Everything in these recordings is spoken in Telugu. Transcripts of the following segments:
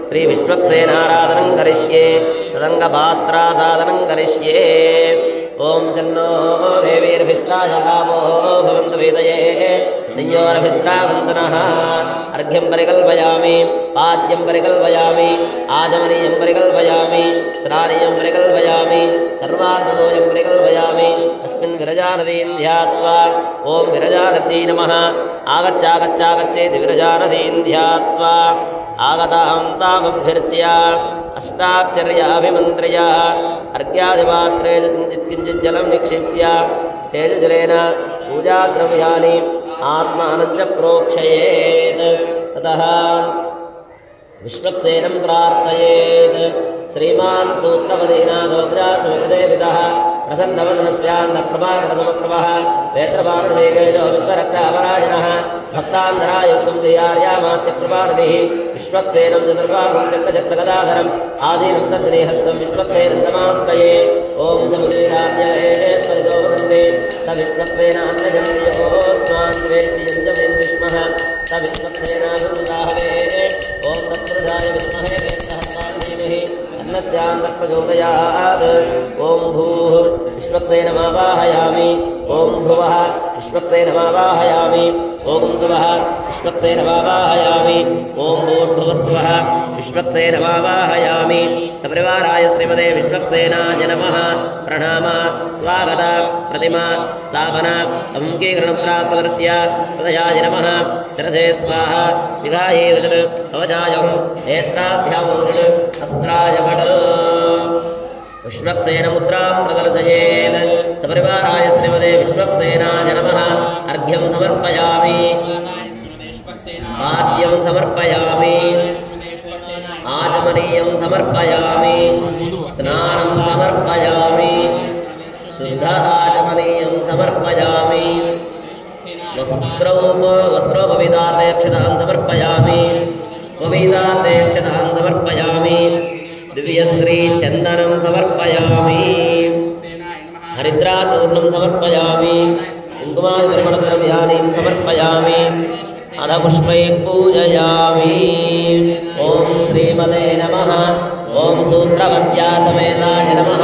श्री विश्वक्सेनाराधनं करिष्ये तदङ्गपात्रासाधनं करिष्ये ओम शन्नो देवीर्भिस्तायावो भवन्तु वेदये संयोरभिस्रावन्तनः अर्घ्यं परिकल्पयामि पाद्यं परिकल्पयामि आचमनीयं परिकल्पयामि स्नानीयं परिकल्पयामि सर्वार्थदोयं परिकल्पयामि अस्मिन् विरजानदीं ध्यात्वा ओम विरजानदी नमः आगच्छागच्छागच्छेति विरजानदीं ध्यात्वा आगतां तामभ्यर्च्य अष्टाक्षर्याभिमन्त्र्य अर्घ्यादिपात्रे किञ्चित् जलं निक्षिप्य शेषजलेन पूजाद्रव्याणि आत्मानं च प्रोक्षयेत् ततः विश्वक्सेनं प्रार्थयेत् श्रीमान् सूत्रपदीनाथोऽग्रात्मविदेवितः प्रसन्नवदनस्यान्तप्रभाकरतमप्रभः वेत्रपाणुशेखेशो विश्वरक्तापराजनः भक्तान्तरायुक्तं श्रीयार्यामात्यकृपानिधिः विश्वक्सेनं चतुर्बाहुं चक्रचक्रगदाधरम् आसीनं तर्जनीहस्तं विश्वक्सेनं तमाश्रये ॐ समुद्रीराज्येत्परितो वदन्ते स विश्वक्सेनान्यजन्योऽस्मान् द्वेष्टियं च वयं विष्मः स विश्वक्सेनानुदाहवे ॐ तत्पुरुषाय विद्महे वेत्तहस्ताय धीमहि अन्नस्यान्तप्रचोदयात् ॐ भूः विश्वक्सेनमावाहयामि ॐ भुवः विश्वक्सेनमावाहयामि ॐ सुवः विश्वक्सेनमावाहयामि ॐ भूर्भुवस्वः विश्वक्सेनमावाहयामि सपरिवाराय श्रीमते विश्वक्सेनाय नमः प्रणाम स्वागत प्रतिमा स्थापन अंकीकरणप्रदर्श्य प्रदयाय नमः शिरसे स्वाहा शिखायै वषट् कवचायं नेत्राभ्यां वषट् अस्त्राय वट् विश्वक्सेनमुद्रां प्रदर्शयेत् सपरिवाराय श्रीमते विश्वक्सेनाय नमः अर्घ्यं समर्पयामि पाद्यं समर्पयामि आचमनीयं समर्पयामि स्नानं समर्पयामि शुद्ध आचमनीयं समर्पयामि वस्त्रोपवीतार्थेक्षतां समर्पयामि उपवीतार्थेक्षतां समर्पयामि दिव्यश्रीचन्दनं समर्पयामि हरिद्राचूर्णं समर्पयामि कुङ्कुमादिपरिमलद्रव्याणि समर्पयामि अधपुष्पैः पूजयामि ॐ श्रीमते नमः ॐ सूत्रवत्यासमेताय नमः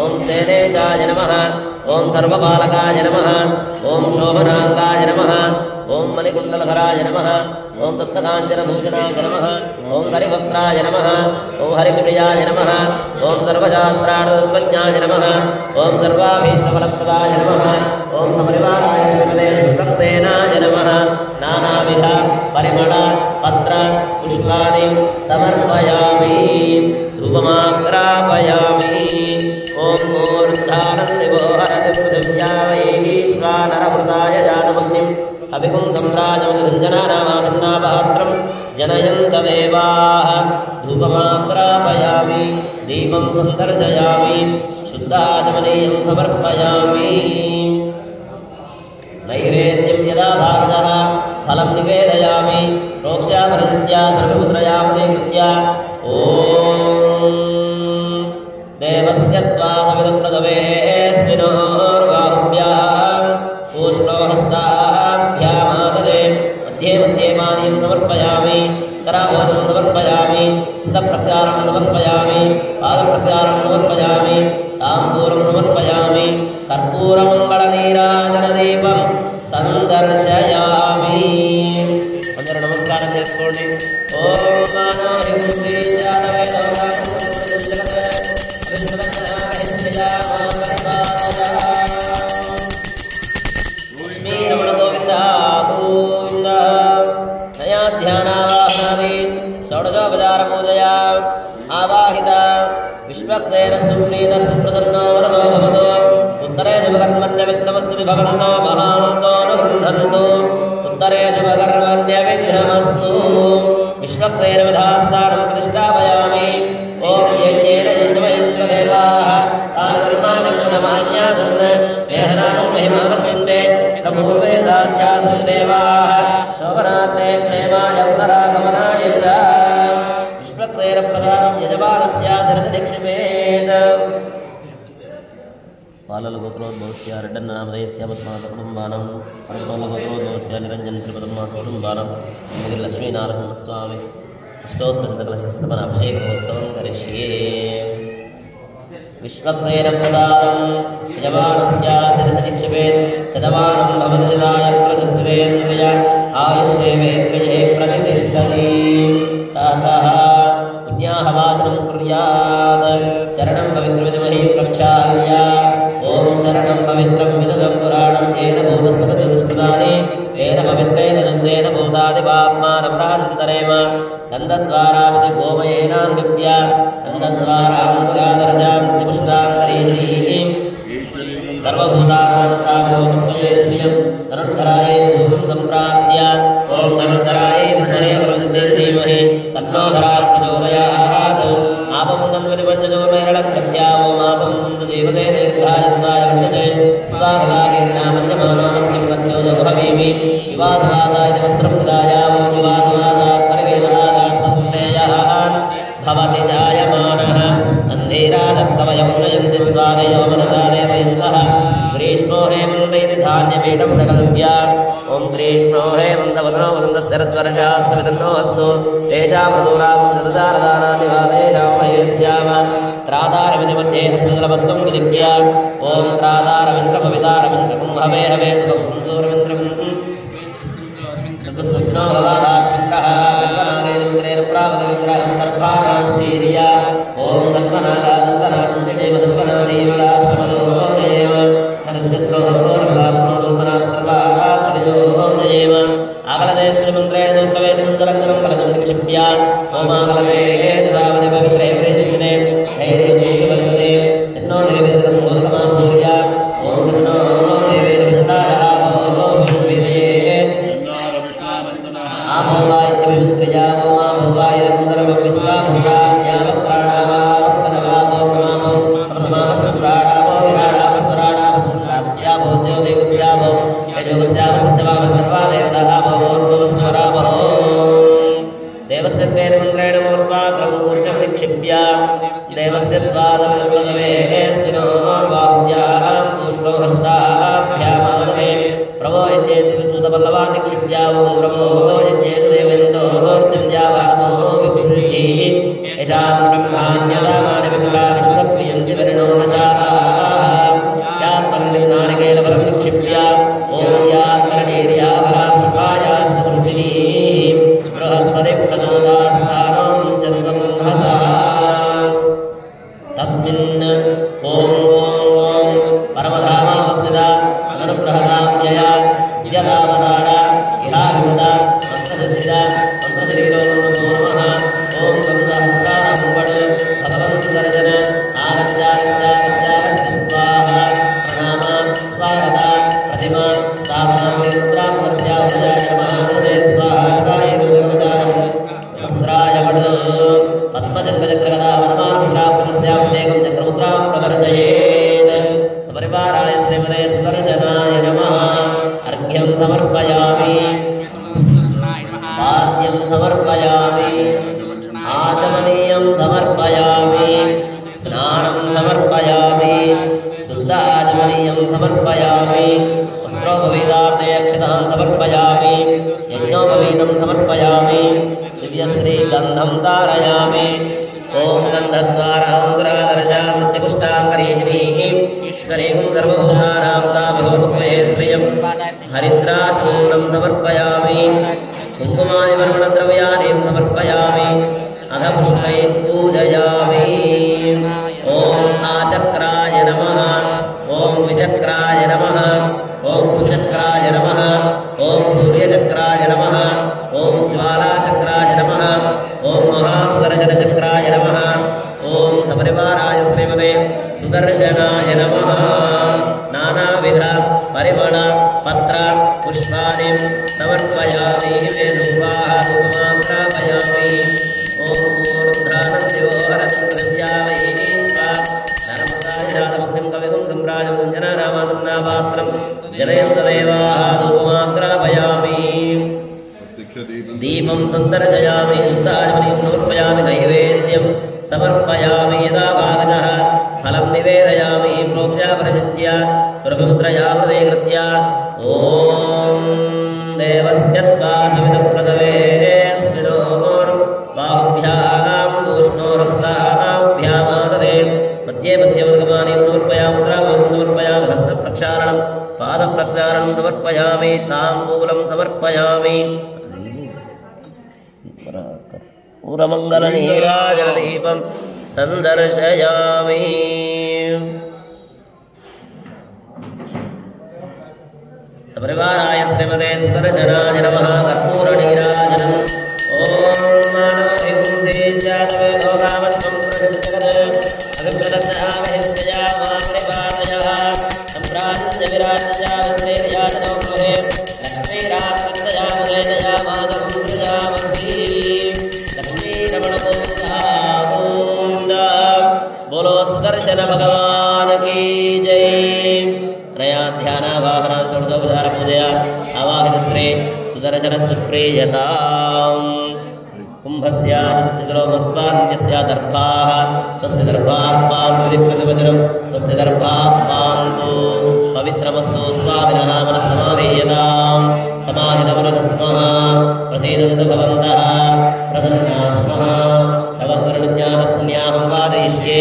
ॐ शैलेशाय नमः ॐ सर्वपालकाय नमः ॐ शोभनाङ्गाय नमः ॐ मणिकुण्डलधराय नमः ॐ दत्तकाञ्चनभूषणाय नमः ॐ हरिभक्त्राय नमः ॐ हरिप्रियाय नमः ॐ सर्वशास्त्रार्थज्ञाय नमः ॐ सर्वाभीष्टफलप्रदाय नमः ॐ सपरिवाराय श्रीमते विश्वक्सेनाय नमः नानाविध परिमळ पत्र पुष्पाणि समर्पयामि धूपमाग्रापयामि ॐ मूर्धानन्दिवो हरति पृथिव्या वैश्वानरमृताय जातमग्निम् अभिगुंसं राजमनुजनानामासन्नापात्रं जनयन्तदेवाः धूपमाग्रापयामि दीपं सन्दर्शयामि शुद्धाचमनीयं समर्पयामि नैवेद्यं यदा भागशः फलं निवेदयामि प्रोक्ष्यापरिचित्या सर्वमुद्रया मुदीकृत्य ॐ देवस्य त्वा सवितप्रसवेऽस्मिनोर्बाहुभ्याम् पूष्णोहस्ताभ्यामाददे मध्ये मध्ये मान्यं समर्पयामि कराभोजनं समर्पयामि स्तप्रक्षालनं समर्पयामि पादप्रक्षालनं समर्पयामि ताम्बूलं समर्पयामि कर्पूरमङ्गलनीराजनदीपं संदर्शयामि అందరూ నమస్కారం చేసుకోండి ఓం రమణ గోవింద గోవింద నయాధ్యానావాహనాది షోడశోపచార పూజయా ఆవాహిత విశ్వక్సేన సుప్రీత సుప్రసన్నో వరదో భవతో ఉత్తరే శుభకర్మణ్య విఘ్నమస్తుతి భవన్నో మహాంతో గృహంతు उत्तरे शुभकर्मण्यविघ्नमस्तु विश्वक्सेन विधास्थानं प्रतिष्ठापयामि ॐ यज्ञेन यज्ञमयन्त्रदेवाः तानधर्माणि प्रथमान्यासन् मेहनां महिमावर्तन्ते प्रपूर्वे साध्यासन् देवाः शोभनार्थे क्षेमाय पुनरागमनाय च विश्वक्सेन प्रदानं यजमानस्य शिरसि निक्षिपेत् बालगोत्रोद्भवस्य रेड्डन्नामधेयस्य पद्माकुटुम्बानां बालगोत्रोद्भवस्य निरञ्जनत्रिपदमासकुटुम्बानां लक्ष्मीनारसिंहस्वामी अष्टोत्तरशतकलशस्तमनाभिषेकमहोत्सवं करिष्ये। विश्वक्सेनप्रदानं यजमानस्य शिरसि निक्षिपेत् शतमानं भवति जलाय प्रशस्तेन्द्रिय आयुष्येवेन्द्रिये प्रतिष्ठति। ततः पुण्याः वाचनं कुर्यात् चरणं पवित्रमिदमहि प्रक्षाल्य ॐ चरणं पवित्रं विदुदं पुराणं येन भूतस्तपतिदुष्कृतानि येन पवित्रेण दुग्धेन भूतानि पाप्मानपराधन्तरेम नन्दद्वारामिति गोमयेनान्विप्य नन्दद्वाराङ्कुरादर्शां प्रतिपुष्टान्तरीश्रीः सर्वभूतानां प्रागोपत्वये श्रियं तरुणधराय भूतं सम्प्राप्य ॐ तरुणधराय विद्महे प्रवृद्धे धीमहि तन्नो धरात् प्रचोदयात् आपं तन्वति पञ्चजोर्मैरलकृत्या ॐ आपं देवते दीर्घायुत्वाय वन्दते सुधागदाकीर्णामन्यमानामन्यमध्योदभवीमि विवासवासाय वस्त्रं विदाय ॐ विवासवासात् परिवेदनादात् सत्स्नेयान् भवति जायमानः अन्धेरादत्तवयं नयन्ति स्वादयो मनसादेवयन्तः ग्रीष्मो हेमन्त इति धान्यपीठं प्रकल्प्य ॐ ग्रीष्मो हेमन्तवदनो वसन्तस्य रद्वर्षाः सवितन्नो अस्तु तेषां मधुरागं शतदारदानानि वादेषां महेस्याम त्रादारमिति मध्ये अष्टदलपद्मं विलिप्य ॐ त्रादारविन्द्रपवितारविन्द्रकं हवे हवे सुखं सूरविन्द्रं सुस्नो भवादात्मिन्द्रः कल्पनादेन्द्रेण प्रावदविन्द्रहं दर्भानास्तीर्य ॐ दर्भनादादर्भनादन्देव दर्भनादेवला समलोदयेव तनश्चित्रोहरोर्भावनोर्भनास्त्रवाहात्रियोदयेव आकलदेन्द्रमन्त्रेण दन्तवेदमन्दलक्षणं कलशं निक्षिप्य ॐ आकलवे सुधावति पवित्रे प्रेषिते हे देवते चिन्नो देवेन्द्रं भूतमाभूय ॐ चिन्नो देवेन्द्राः आमोवायत्रिया ओमामोवाय रन्दरं विश्वाभूतान्यावप्राणावापदवापो प्रमामो प्रथमावसुराणावो विराडावसुराणावसुरास्यावो ज्योतिस्यावो यजोस्यावो सत्यवावो सर्वादेवतावो स्वरावो देवस्य त्वेन मन्त्रेण मूर्वात्रं ऊर्जं निक्षिप्य देवस्य द्वादशपदवे स्थिनो बाहुभ्यां पुष्पो हस्ताभ्यामादवे प्रभो यज्ञेषु चूतपल्लवान् निक्षिप्य ॐ ब्रह्मो यज्ञेषु देवयन्तो अर्चन्यावानो विपुल्यैः येषां ब्रह्माण्यदामानि विपुला विश्वक्रियन्ति वरिणो नशाः यात्मन्निनारिकेलफलं निक्षिप्य ॐ यात्मरणीर्याभरां स्वायास्तु पुष्पिनीः बृहस्पतिः प्रचोदास्थानं चन्द्रं हसः तस्मिन् ॐ परमधामावस्थिता अनुग्रहतां यया यदावतार इहाभिमुदा मन्त्रसिद्धिदा मन्त्रशरीरो नमो नमः ॐ गन्धहस्तारम्पण भगवन्तदर्शन आगच्छागच्छागच्छागच्छ स्वाहा प्रणाम स्वागता प्रतिमा सामां विरुद्रां प्रत्यावजाय नमः स्वाहाय दुर्गदाय वस्त्राय वड पद्मचक्रचक्रगदा वनमानुग्राप्रत्यावदेकं चक्रमुद्रां प्रदर्शयेत् सपरिवाराय श्रीमते सुदर्शनाय नमः अर्घ्यं समर्पयामि पाद्यं समर्पयामि आचमनीयं समर्पयामि स्नानं समर्पयामि शुद्ध आचमनीयं समर्पयामि वस्त्रोपवीतार्थे अक्षतां समर्पयामि यज्ञोपवीतं समर्पयामि दिव्यश्रीगन्धं धारयामि ॐ गन्धद्वारं गुरादर्शां नित्यपुष्टाङ्करीश्रीः ईश्वरीं सर्वभूतानां ताभिभोमुक्मये श्रियं हरिद्राचूर्णं समर्पयामि कुङ्कुमादिपर्वणद्रव्याणीं समर्पयामि अथ पुष्पैः पूजयामि ॐ आचक्राय नमः ॐ विचक्राय नमः ॐ सुचक्राय नमः ॐ सूर्यचक्राय नमः ॐ ज्वालाचक्राय नमः ॐ महासुदर्शनचक्राय नमः ॐ सपरिवाराय श्रीमते सुदर्शनाय नमः नानाविध परिमळ पत्र पुष्पाणि समर्पयामि वेदुर्वाः धूपमाग्रापयामि ऊर्ध्वाभ्याम् ऊष्णोहस्ताभ्यामाददे मध्ये मध्ये उद्गमानीं समर्पयामि मुद्रां समर्पयामि हस्तप्रक्षालनं पादप्रक्षालनं समर्पयामि ताम्बूलं समर्पयामि पूर्वमङ्गलनीराजनदीपं सन्दर्शयामि सपरिवाराय श्रीमते सुदर्शनाय नमः कर्पूरनीराजनम् ॐ बोलो सुदर्शन भगवान की जय। नया ध्यान वाहन षोडशोपचार पूजया आवाहित श्री सुदर्शन सुप्रियता कुंभस्य चतुर्लोमत्वान्यस्य दर्भाः स्वस्य दर्भाः प्रतिवचनं स्वस्य दर्भाः पान्तु पवित्रमस्तु स्वामिनः मनस्समाधीयताम् समाहितमनसस्मः प्रसीदन्तु भवन्तः प्रसन्ना स्मः भगवद्गुरुज्ञानपुण्याहं वादयिष्ये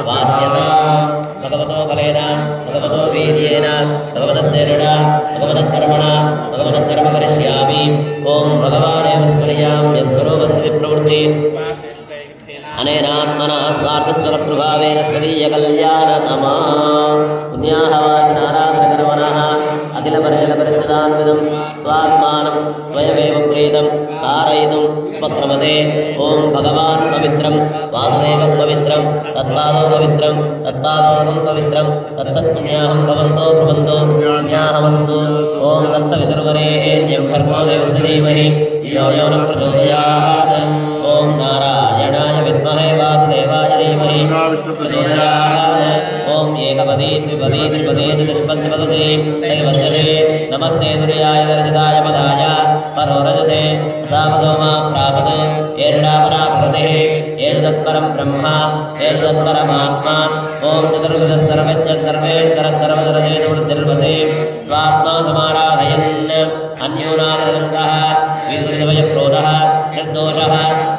वाच्यताम् भगवतो बलेन भगवतो वीर्येण भगवतस्तेन भगवतकर्मणा भगवतकर्म करिष्यामि। ओं भगवानेव स्मर्यामि स्वरूपस्थिति प्रवृत्ति अनेनात्मना स्वार्थस्वकर्तृभावेन स्वदीयकल्याणतमा पुण्याः वाचनाराधनकर्मणः अखिलपरिजनपरिच्छदान्वितं स्वात्मानं स्वयमेव प्रीतं कारयितुम् उपक्रमते। ओं भगवान् पवित्रं वासुदेवं पवित्रं तत्पादो पवित्रं तत्पादोऽहं पवित्रं तत्सत्पुण्याहं भवन्तो भवन्तो पुण्याहमस्तु। ओं तत्सवितुर्वरेण्यं भर्गो देवस्य धीमहि धियो यो न प्रचोदयात्। ओं नारायणाय विद्महे वासुदेवाय धीमहि प्रचोदयात्। ओं एकपदी द्विपदी त्रिपदी चतुष्पदपदसे दैवस्यते नमस्ते दुर्याय दर्शिताय पदाय परोरजसे सापदोमा प्रापद एषा प्रकृतिः एष तत्परं ब्रह्म एष तत्परमात्मा। ओं चतुर्विधः सर्वज्ञः सर्वेश्वरः सर्वधरचेतुर्वसे स्वात्मा समाराधयन् अन्योनादरन्तः विदुर्भयक्रोधः निर्दोषः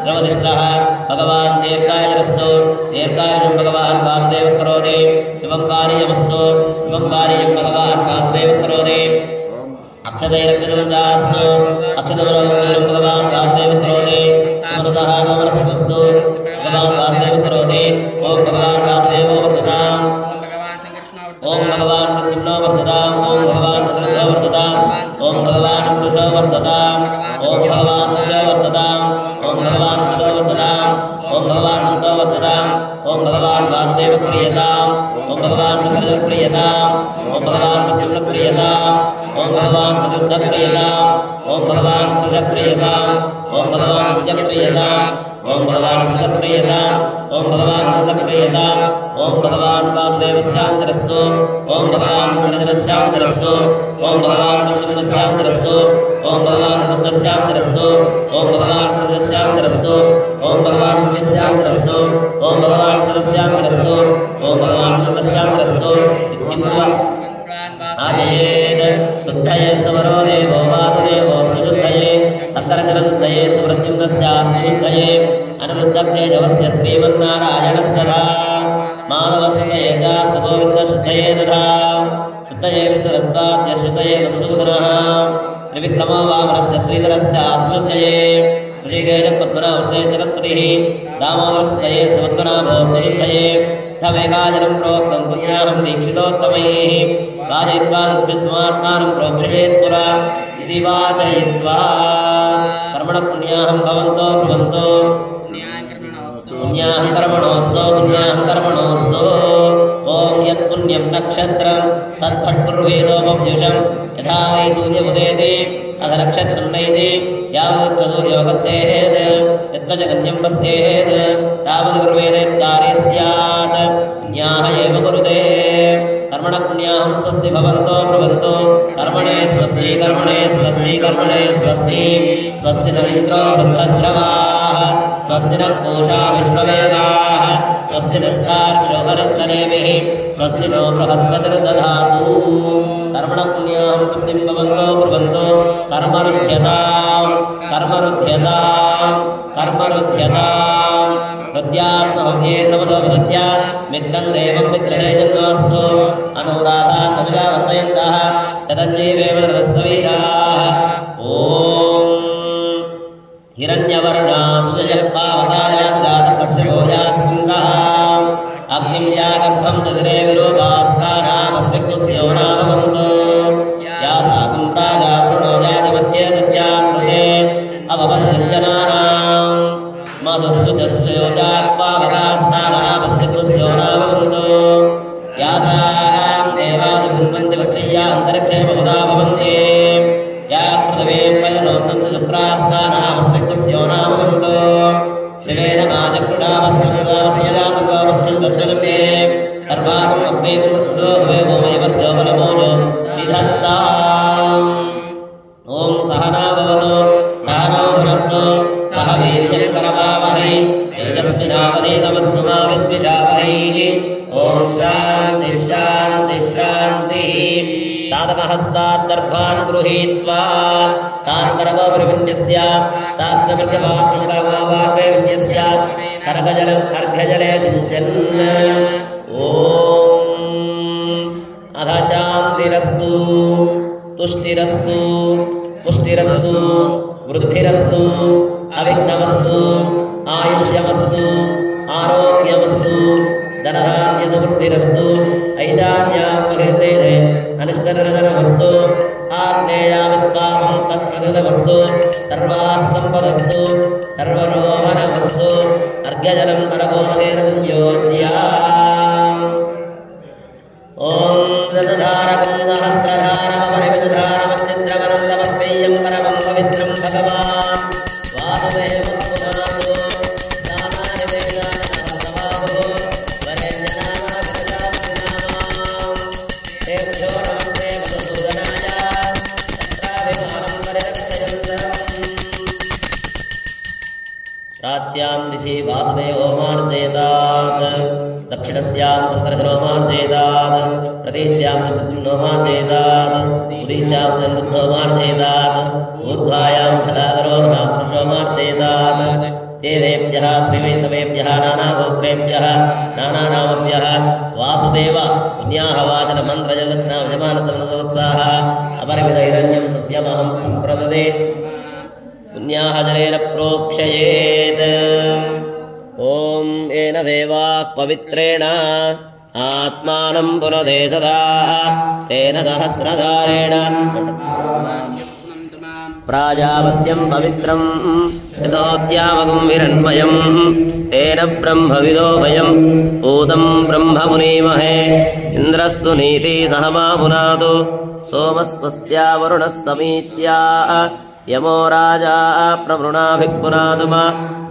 द्रवदिष्टः भगवान् दीर्घायुरस्तु दीर्घायुषं भगवान् वासुदेवः करोति शिवं पानीयमस्तु शिवं पानीयं भगवान् वासुदेवः करोति अक्षतैरक्षतं चास्तु अक्षतमलं भगवान् वासुदेवः करोति समनुतः समरसमस्तु भगवान् वासुदेवः करोति। ओं भगवान् वासुदेवो वर्धताम् ओं भगवान् कृष्णो वर्धताम् ओं भगवान् रुद्रो वर्धताम् ओं भगवान् पुरुषो वर्धताम् ओं भगवान् सूर्यो वर्धताम् ओं भगवान् चितो वर्धताम् ओं भगवान् नन्दो वर्धताम् ओं भगवान् वासुदेव प्रियताम् ओं भगवान् सुकृत प्रियताम् ओं भगवान् प्रद्युम्न प्रियताम् ओं भगवान् प्रद्युम्न प्रियताम् ओं भगवान् पुरुष प्रियताम् ओं भगवान् निज प्रियताम् ओं भगवान् सुत प्रियताम् ओं भगवान् नन्द प्रियताम् ओं भगवान् वासुदेवस्यान्तरस्तु ओं भगवान् कृष्णस्यान्तरस्तु ओं भगवान् प्रद्युम्नस्यान्तरस्तु ओं भगवान् रुद्रस्यान्तरस्तु ओं भगवान् कृष्णस्यान्तरस्तु ओं भगवान् सूर्यस्यान्तरस्तु ओं भगवान् चतुस्यान्तरस्तु ओं भगवान् नन्दस्यान्तरस्तु आचयेत् शुद्धये स्तवरो देवो वासुदेवो प्रशुद्धये सत्कर्षरशुद्धये प्रद्युम्नस्यान्तुशुद्धये अनिरुद्धतेजवस्य श्रीमन्नारायणस्तथा माधवशुद्धये च गोविन्दशुद्धये तथा शुद्धये विष्णुरस्ताद्य शुद्धये मधुसूदनः त्रिविक्रमो वामनश्च श्रीधरश्च शुद्धये ऋषिकेश पद्मनाभस्ते जगत्पतिः दामोदरशुद्धये पद्मनाभोऽस्ते शुद्धये तमेकाजनं प्रोक्तं पुण्याहं दीक्षितोत्तमैः वाचयित्वा तद्विस्मात्मानं प्रोक्षयेत् पुरा इति वाचयित्वा कर्मणः पुण्याहं भवन्तो भवन्तो पुण्याहं कर्मणोऽस्तु पुण्याहं कर्मणोऽस्तु। ओं यत्पुण्यं नक्षत्रं तत्फट्कुर्वेदोपव्युषं यथा वै सूर्यमुदेति अथ नक्षत्रं नैति यावत् सूर्यो गच्छेत् यद्वचगन्यं पश्येत् तावत् कुर्वेदेत्कार्ये स्यात् पुण्याः एव कुरुते। कर्मणः पुण्याहं स्वस्ति भवन्तो ब्रुवन्तो कर्मणे स्वस्ति कर्मणे स्वस्ति कर्मणे स्वस्ति स्वस्ति न इन्द्रो वृद्धश्रवाः स्वस्ति नः पूषा विश्ववेदाः स्वस्ति नस्तार्क्ष्यो हरिस्तनेमिः स्वस्ति नो बृहस्पतिर्दधातु। कर्मणः पुण्याहं वृद्धिं भवन्तो ब्रुवन्तो कर्मरुध्यताम् कर्मरुध्यताम् कर्मरुध्यताम् प्रत्यात्महव्येर्नमसोपसत्य मित्रं देवं मित्रहेजन्नास्तु अनुराधान् नशुरावर्तयन्तः शतञ्जीवेव रथस्थवीराः ॐ हिरण्यवर्णा सुजयपावतायातस्य गोयास्मिन्नः अग्निं या गर्भं ददिरे विरूपास्तानामस्य कुस्यो नाभवन्तु या साकं प्राजा प्रणो याजमध्ये सत्यामृते अवपश्यन्यनानां मधुस्तु चस्योजात्पावतास्तानामस्य कुस्यो नाभवन्तु या सां देवादिपुन्वन्ति वक्षीया अन्तरिक्षे बहुधा भवन्ति या पृथिवे पयनोन्नन्ति शुक्रास्तानामस्य कुस्यो नाभवन्तु शिवेन माचक्रुणामस्मृतामस्यजातुकावत्रदर्शनमे सर्वाकम् अग्नेतुर्दो भवेमोमयवर्जो बलमोजो निधत्ताम् ॐ सहना भवतु सहनौ भुनक्तु सह वीर्यं करवावहै तेजस्विनावधीतमस्तु मा विद्विषावहैः ॐ शान्तिः शान्तिः शान्तिः साधकहस्ताद्दर्भान् गृहीत्वा तान् करगोपरिविन्यस्य साक्षितमर्घवाक्यवाक्ये विन्यस्य अर्घ्यजले सिञ्चन् ॐ अध शान्तिरस्तु तुष्टिरस्तु पुष्टिरस्तु वृद्धिरस्तु अविघ्नमस्तु आयुष्यमस्तु आरोग्यमस्तु धनधान्यसमृद्धिरस्तु ऐशान्यात्मकीर्तेजे अनिष्टनिरसनमस्तु आग्नेयामित्वामं तत्प्रतिलमस्तु सर्वास्सम्पदस्तु सर्वशोभनमस्तु अर्घ्यजलं करगोमतेन संयोज्य ॐ जलधारकं सहस्रधारमपरिमितधारमश्चित्रवरन्दमस्मेयं परमं पवित्रं भगवान् वासुदेवं पुनातु रामाय वेदान्तमहाप्रभो वरेण्यनामाभिजातनामां तेभ्यो नमस्ते मधुसूदनाय तत्राभिमानं परिरक्षयन्तम् प्राच्यां दिशि वासुदेवो मार्जयतात् दक्षिणस्यां सन्दर्शनो मार्जयतात् प्रतीच्यां नो मार्जयतात् उदीच्यां सन्बुद्धो मार्जयतात् ऊर्ध्वायां फलादरो भांसुषो मार्जयतात् तेभ्यः श्रीवैष्णवेभ्यः नानागोत्रेभ्यः नानानामभ्यः वासुदेव पुण्याः वाचन मन्त्रजलक्षणा यजमानसंवत्साः अपरिमितैरण्यं तुभ्यमहं सम्प्रददे पुण्याः जलेन प्रोक्षयेत् ॐ येन देवाः पवित्रेण आत्मानं पुनदे सदा तेन सहस्रधारेण प्राजापत्यं पवित्रं शतोद्यावकं हिरण्मयं तेन ब्रह्मविदो वयं पूतं ब्रह्ममुनीमहे इन्द्रस्सु नीति सहमा पुनातु सोमस्वस्त्या वरुणः समीच्या यमो राजा प्रवृणाभिपुनातु मा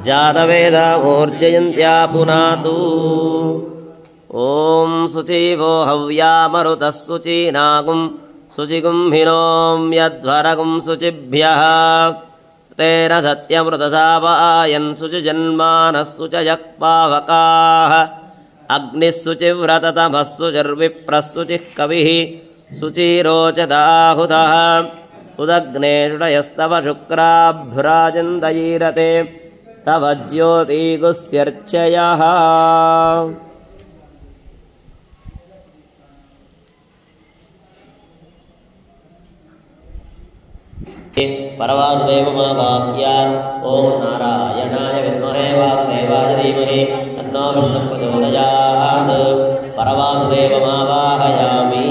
जातवेदा ऊर्जयन्त्या पुनातु ॐ शुचिवो हव्यामरुतः शुचीनागुं शुचिगुंहिनोम्यध्वरगुं शुचिभ्यः तेन सत्यमृतसावायन् शुचिजन्मानः शुचयः पावकाः अग्निः शुचिव्रततमः शुचिर्विप्रः शुचिः कविः शुचिरोचदाहुतः उदग्ने षुडयस्तव शुक्राभ्राजन्दयीरते तव ज्योतिगुस्यर्चयः परवासुदेवमावाक्य ॐ नारायणाय विद्महे वासुदेवाय धीमहि तन्नो विष्णुः प्रचोदयात् परवासुदेवमावाहयामि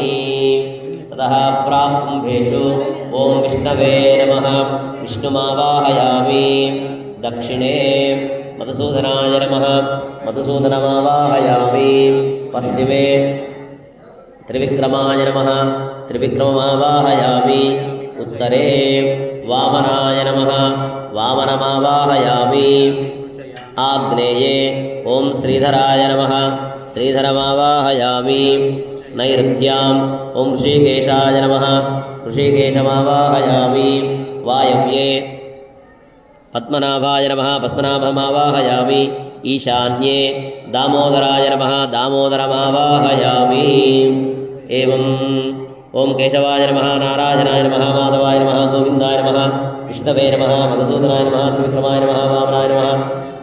ततः प्राप्तुम्भेषु ॐ विष्णवे नमः विष्णुमावाहयामि दक्षिणे मधुसूदनाय नमः मधुसूदनमावाहयामि पश्चिमे त्रिविक्रमाय नमः त्रिविक्रममावाहयामि उत्तरे वामनाय नमः वामनमावाहयामि आग्नेये ॐ श्रीधराय नमः श्रीधरमावाहयामि नैऋत्याम् ॐ ऋषिकेशाय नमः ऋषिकेशमावाहयामि वायव्ये पद्मनाभाय नमः पद्मनाभमावाहयामि ईशान्ये दामोदराय नमः दामोदरमावाहयामि एवं ॐ केशवाय नमः नारायणाय नमः माधवाय नमः गोविन्दाय नमः विष्णवे नमः मधुसूदनाय नमः त्रिविक्रमाय नमः वामनाय नमः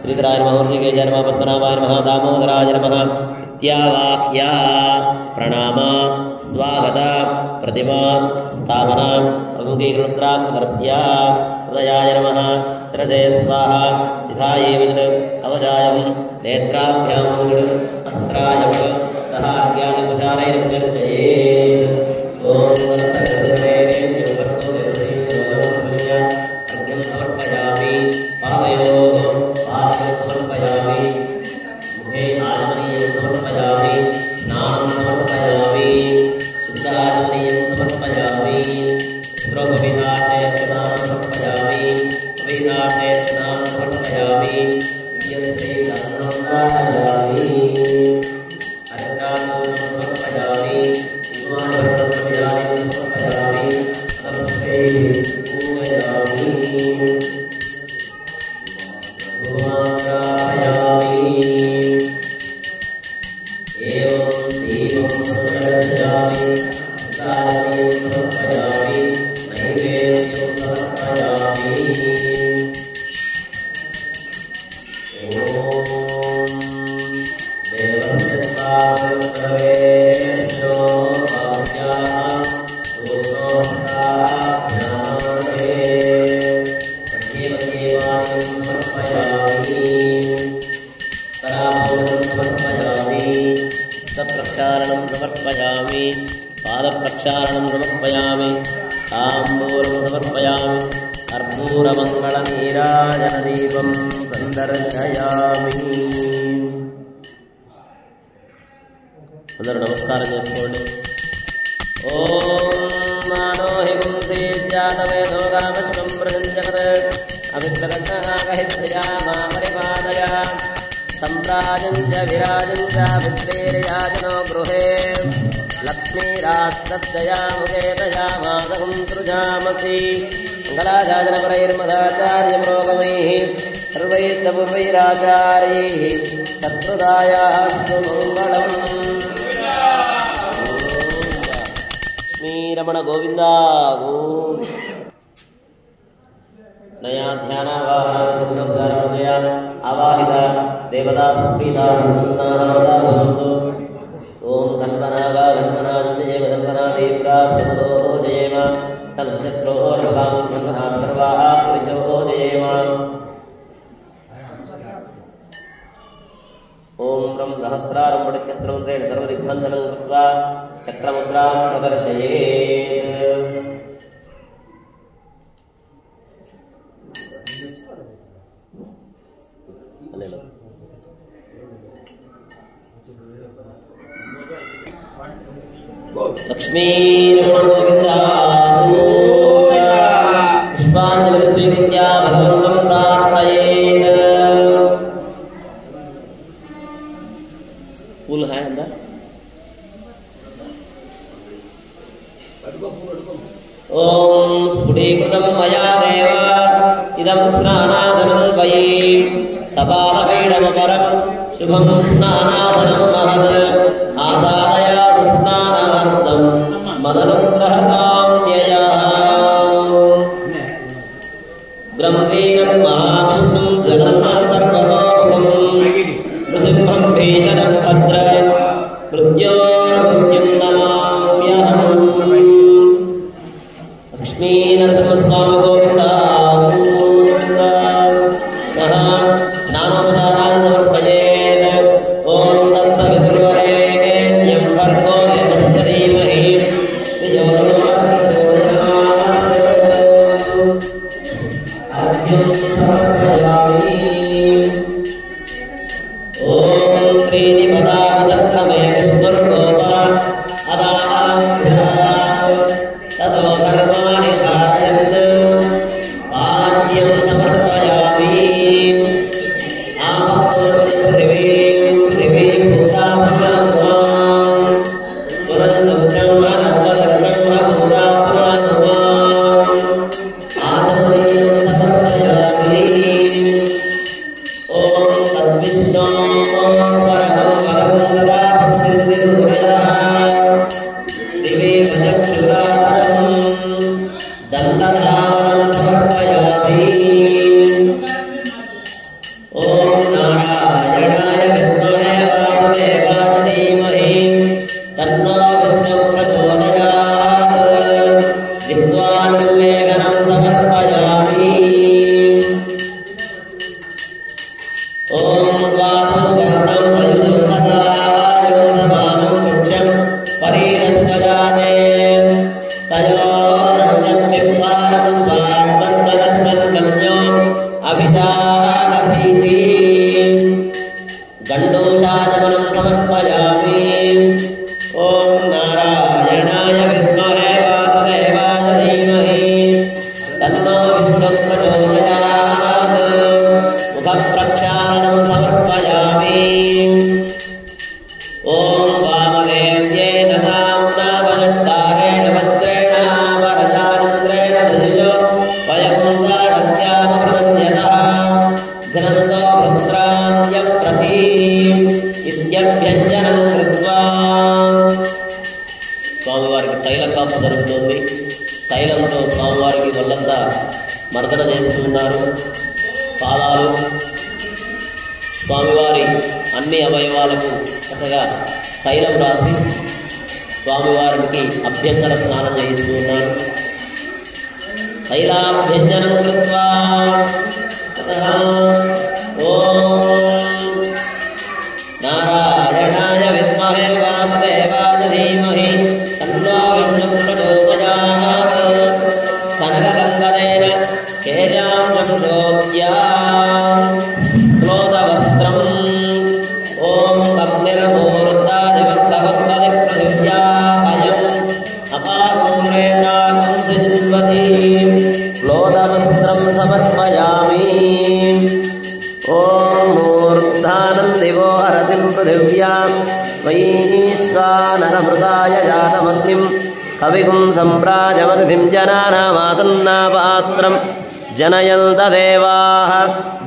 श्रीधराय नमः ऋषिकेशाय नमः पद्मनाभाय नमः दामोदराय नमः इत्यावाह्या प्रणाम स्वागत प्रतिमा स्थापना अङ्गीकृत्रात्मकस्य हृदयाय नमः शिरसे स्वाहा सिधाये विष्णु अवजायं नेत्राभ्यां अस्त्राय दहार्घ्यानुपचारैर्विर्जयेत् ॐ अर्घ्यं समर्पयामि पादयोः समर्पयामि मुखे आचमनीयं समर्पयामि स्नानं समर्पयामि शुद्धाचमनीयं समर्पयामि द्रौपदीनाथे स्नानं समर्पयामि अभिनाथे स्नानं समर्पयामि दिव्यन्ते दानं समर्पयामि अर्घ्यानुं समर्पयामि विद्वान् समर्पयामि नमस्ते पूजयामि भगवानायामि एवं दीपं समर्पयामि दानं समर्पयामि नैवेद्यं समर्पयामि ॐ देवस्य स्वामित्ववेभ्यो भाग्याः सूत्रोक्ताभ्यामे पठ्येवायं समर्पयामि कराभूषणं समर्पयामि सप्रक्षालनं समर्पयामि पादप्रक्षालनं समर्पयामि ताम्बूलं समर्पयामि कर्पूरमङ्गलनीराजनदीपं संदर्शयामि అందరూ నమస్కారం చేసుకోండి. ఓం మానోహి గుంసే జాతవేదో కామశ్వం ప్రజంజగత్ అభిప్రగణాగహిత్యా మామరిపాదయ సంప్రాజం చ విరాజం చ విద్రేర్యాజనో గృహే లక్ష్మీరాస్తయా ముఖేతయా మాదహం సృజామసి మంగళాచార్యపరైర్మదాచార్యమోగమైః సర్వైర్తపూర్వైరాచార్యైః సత్కృతాయాస్తు మంగళం. రమణ గోవింద నయా ధ్యానావాహనశబ్దారమయ ఆవాహిత దేవతా సుప్రీతా భవంతు. ఓం ధన్వనాగా ధన్వనాంజయేమ ధన్వనా తీవ్రాస్తమదో జయేమ తనుశత్రోర్భాం ధన్వనా సర్వాః పురుషో జయేమ. ఓం బ్రం సహస్రారం పడిత్యస్త్రమంత్రేణ సర్వదిగ్బంధనం కృత్వా చక్రముద్రాం ప్రదర్శయేత్. పుష్పాంజలి స్వీకృత్య భగవంతం ప్రార్థయేత్. फूल है अंदर. ओम स्फुटीकृतं मया देव इदं स्नानासनं वै सपालपीडमपरं शुभं स्नानासनं महत् आसादयातु स्नानार्थं मदनुग्रहकाम्यया. ब्रह्मेणं महाविष्णुं जगन्नाथ सर्वतोमुखं नृसिंहं भीषणं भद्र मृत्योर्मृत्युं नमाम्यहम्. लक्ष्मीनरसिंहस्वामी गोविन्द स्नानोपचारान् समर्पयेत्. ॐ तत्सवितुर्वरेण्यं भर्गो देवस्य धीमहि धियो यो नः प्रचोदयात्. अर्घ्यं समर्पयामि. ओम श्रीनिपदाचक्रमे विष्णुर्गोपा ततो कर्माणि कारयन् पाद्यं समर्पयामि. आपत्पृथिवीं भूताभ्यां पुनन्दं ब्रह्मभूताभ्यां आसनीयं समर्पयामि. ओम तद्विष्णो परमं परं सदा दिवे वचक्षुरां दन्तधानं समर्पयामि. नारायणाय विद्महे वासुदेवाय धीमहि तन्नो विष्णुः प्रचोदयात् विद्वानुल्लेखनं समर्पयामि ॐ वासुदेवं सयुतसदायुधमानं वृक्षं परीरस्वजाते तयोरञ्जन्विद्वानं स्वार्तन्तदन्तकन्यो अभिषाकसीति गण्डूषाचमनं समर्पयामि ॐ नारायणाय विद्महे वासुदेवाय धीमहि तन्नो विष्णुः प्रचोदयात् मुखप्रक्षालनं समर्पयामि ॐ वामदेव्येन साम्नावनष्टारेण वस्त्रेण वरदानन्द्रेण धनुजो वयकुन्दारस्यामभृत्यतः घ्नन्तो भद्रान्यं प्रति इत्यभ्यञ्जनं कृत्वा స్వామివారికి తైలకాపు జరుగుతుంది. తైలంతో స్వామివారికి వాళ్ళంతా మర్దన చేస్తున్నారు. పాదాలు స్వామివారి అన్ని అవయవాలకు చక్కగా తైలం రాసి స్వామివారికి అభ్యంగన స్నానం చేయిస్తూ ఉన్నారు. తైలాభ్యంజనం కృత్వా ఓం నారాయణాయ విద్మహే వాసుదేవాయ ధీమహి తన్నో విష్ణుః ప్రచోదయాత్ కనకగంగరేణ కేశాంశం శోభ్య క్లోదవస్త్రం ఓం అగ్నిర్మూర్ధాదివక్తవక్తది పృథివ్యా అయం అపాగోమ్రేణాకం సిద్ధ్వతి క్లోదవస్త్రం సమర్పయామి ఓం మూర్ధానం దివో హరతిం పృథివ్యాం వైశ్వానరమృతాయ జాతమగ్నిం కవిగుం సంప్రాజమతిథిం జనానామాసన్నాపాత్రం జనయంత దేవాః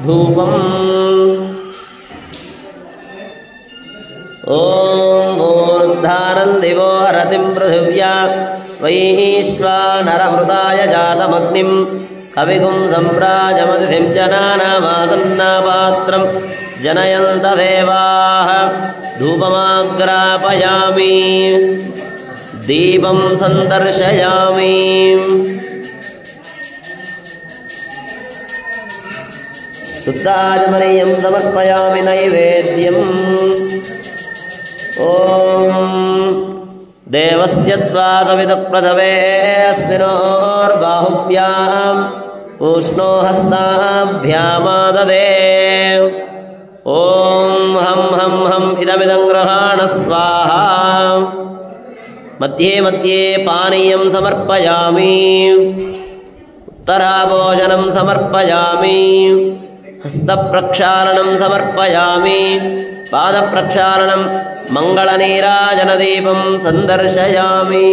ధూపం ఓం మూర్ధానం దివో హరతిం పృథివ్యా వైశ్వానరమృతాయ జాతమగ్నిం కవిగుం సంప్రాజమతిథిం జనానామాసన్నాపాత్రం జనయంత దేవాః ధూపమాగ్రాపయామి దీపం సందర్శయామి శుద్ధాచమనీయం సమర్పయామి నైవేద్యం ఓం దేవస్య త్వా సవితుః ప్రసవేऽస్మిన్నోర్బాహుభ్యాం ఉష్ణో హస్తాభ్యామాదదే ఓం హం హం హం ఇదమిదం గ్రహాణ స్వాహా మధ్యే మధ్యే పానీయం సమర్పయామి ఉత్తరాభోజనం సమర్పయామి హస్తప్రక్షాళనం సమర్పయామి పాదప్రక్షాళనం మంగళనీరాజనదీపం సందర్శయామి.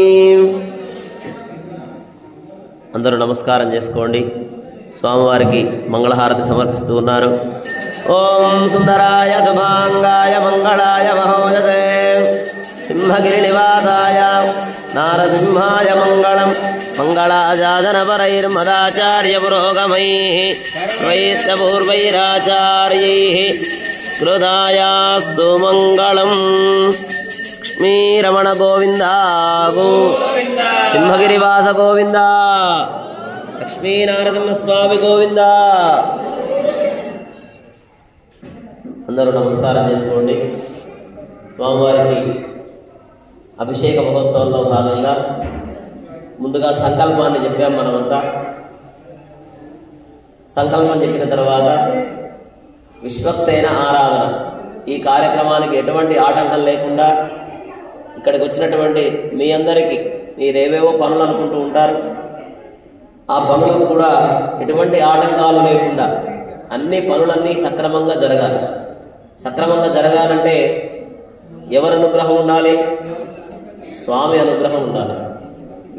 అందరూ నమస్కారం చేసుకోండి. స్వామివారికి మంగళహారతి సమర్పిస్తూ ఉన్నారు. ఓం సుందరాయ శుభాంగాయ మంగళాయ మహోజసే సింహగిరి నివాసాయ నారసింహాయ మంగళం మంగళాజాదనపరైర్మదాచార్య పురోగమైః వైద్యపూర్వైరాచార్యైః కృతాయాస్తు మంగళం. లక్ష్మీరమణ గోవింద సింహగిరివాస గోవింద లక్ష్మీనారసింహస్వామి గోవింద. అందరూ నమస్కారం చేసుకోండి. స్వామివారికి అభిషేక మహోత్సవంలో భాగంగా ముందుగా సంకల్పాన్ని చెప్పాం. మనమంతా సంకల్పం చెప్పిన తర్వాత విశ్వక్సేన ఆరాధన, ఈ కార్యక్రమానికి ఎటువంటి ఆటంకం లేకుండా ఇక్కడికి వచ్చినటువంటి మీ అందరికీ మీరేవేవో పనులు అనుకుంటూ ఉంటారు, ఆ పనులకు కూడా ఎటువంటి ఆటంకాలు లేకుండా అన్ని పనులన్నీ సక్రమంగా జరగాలి. సక్రమంగా జరగాలంటే ఎవరి అనుగ్రహం ఉండాలి? స్వామి అనుగ్రహం ఉండాలి.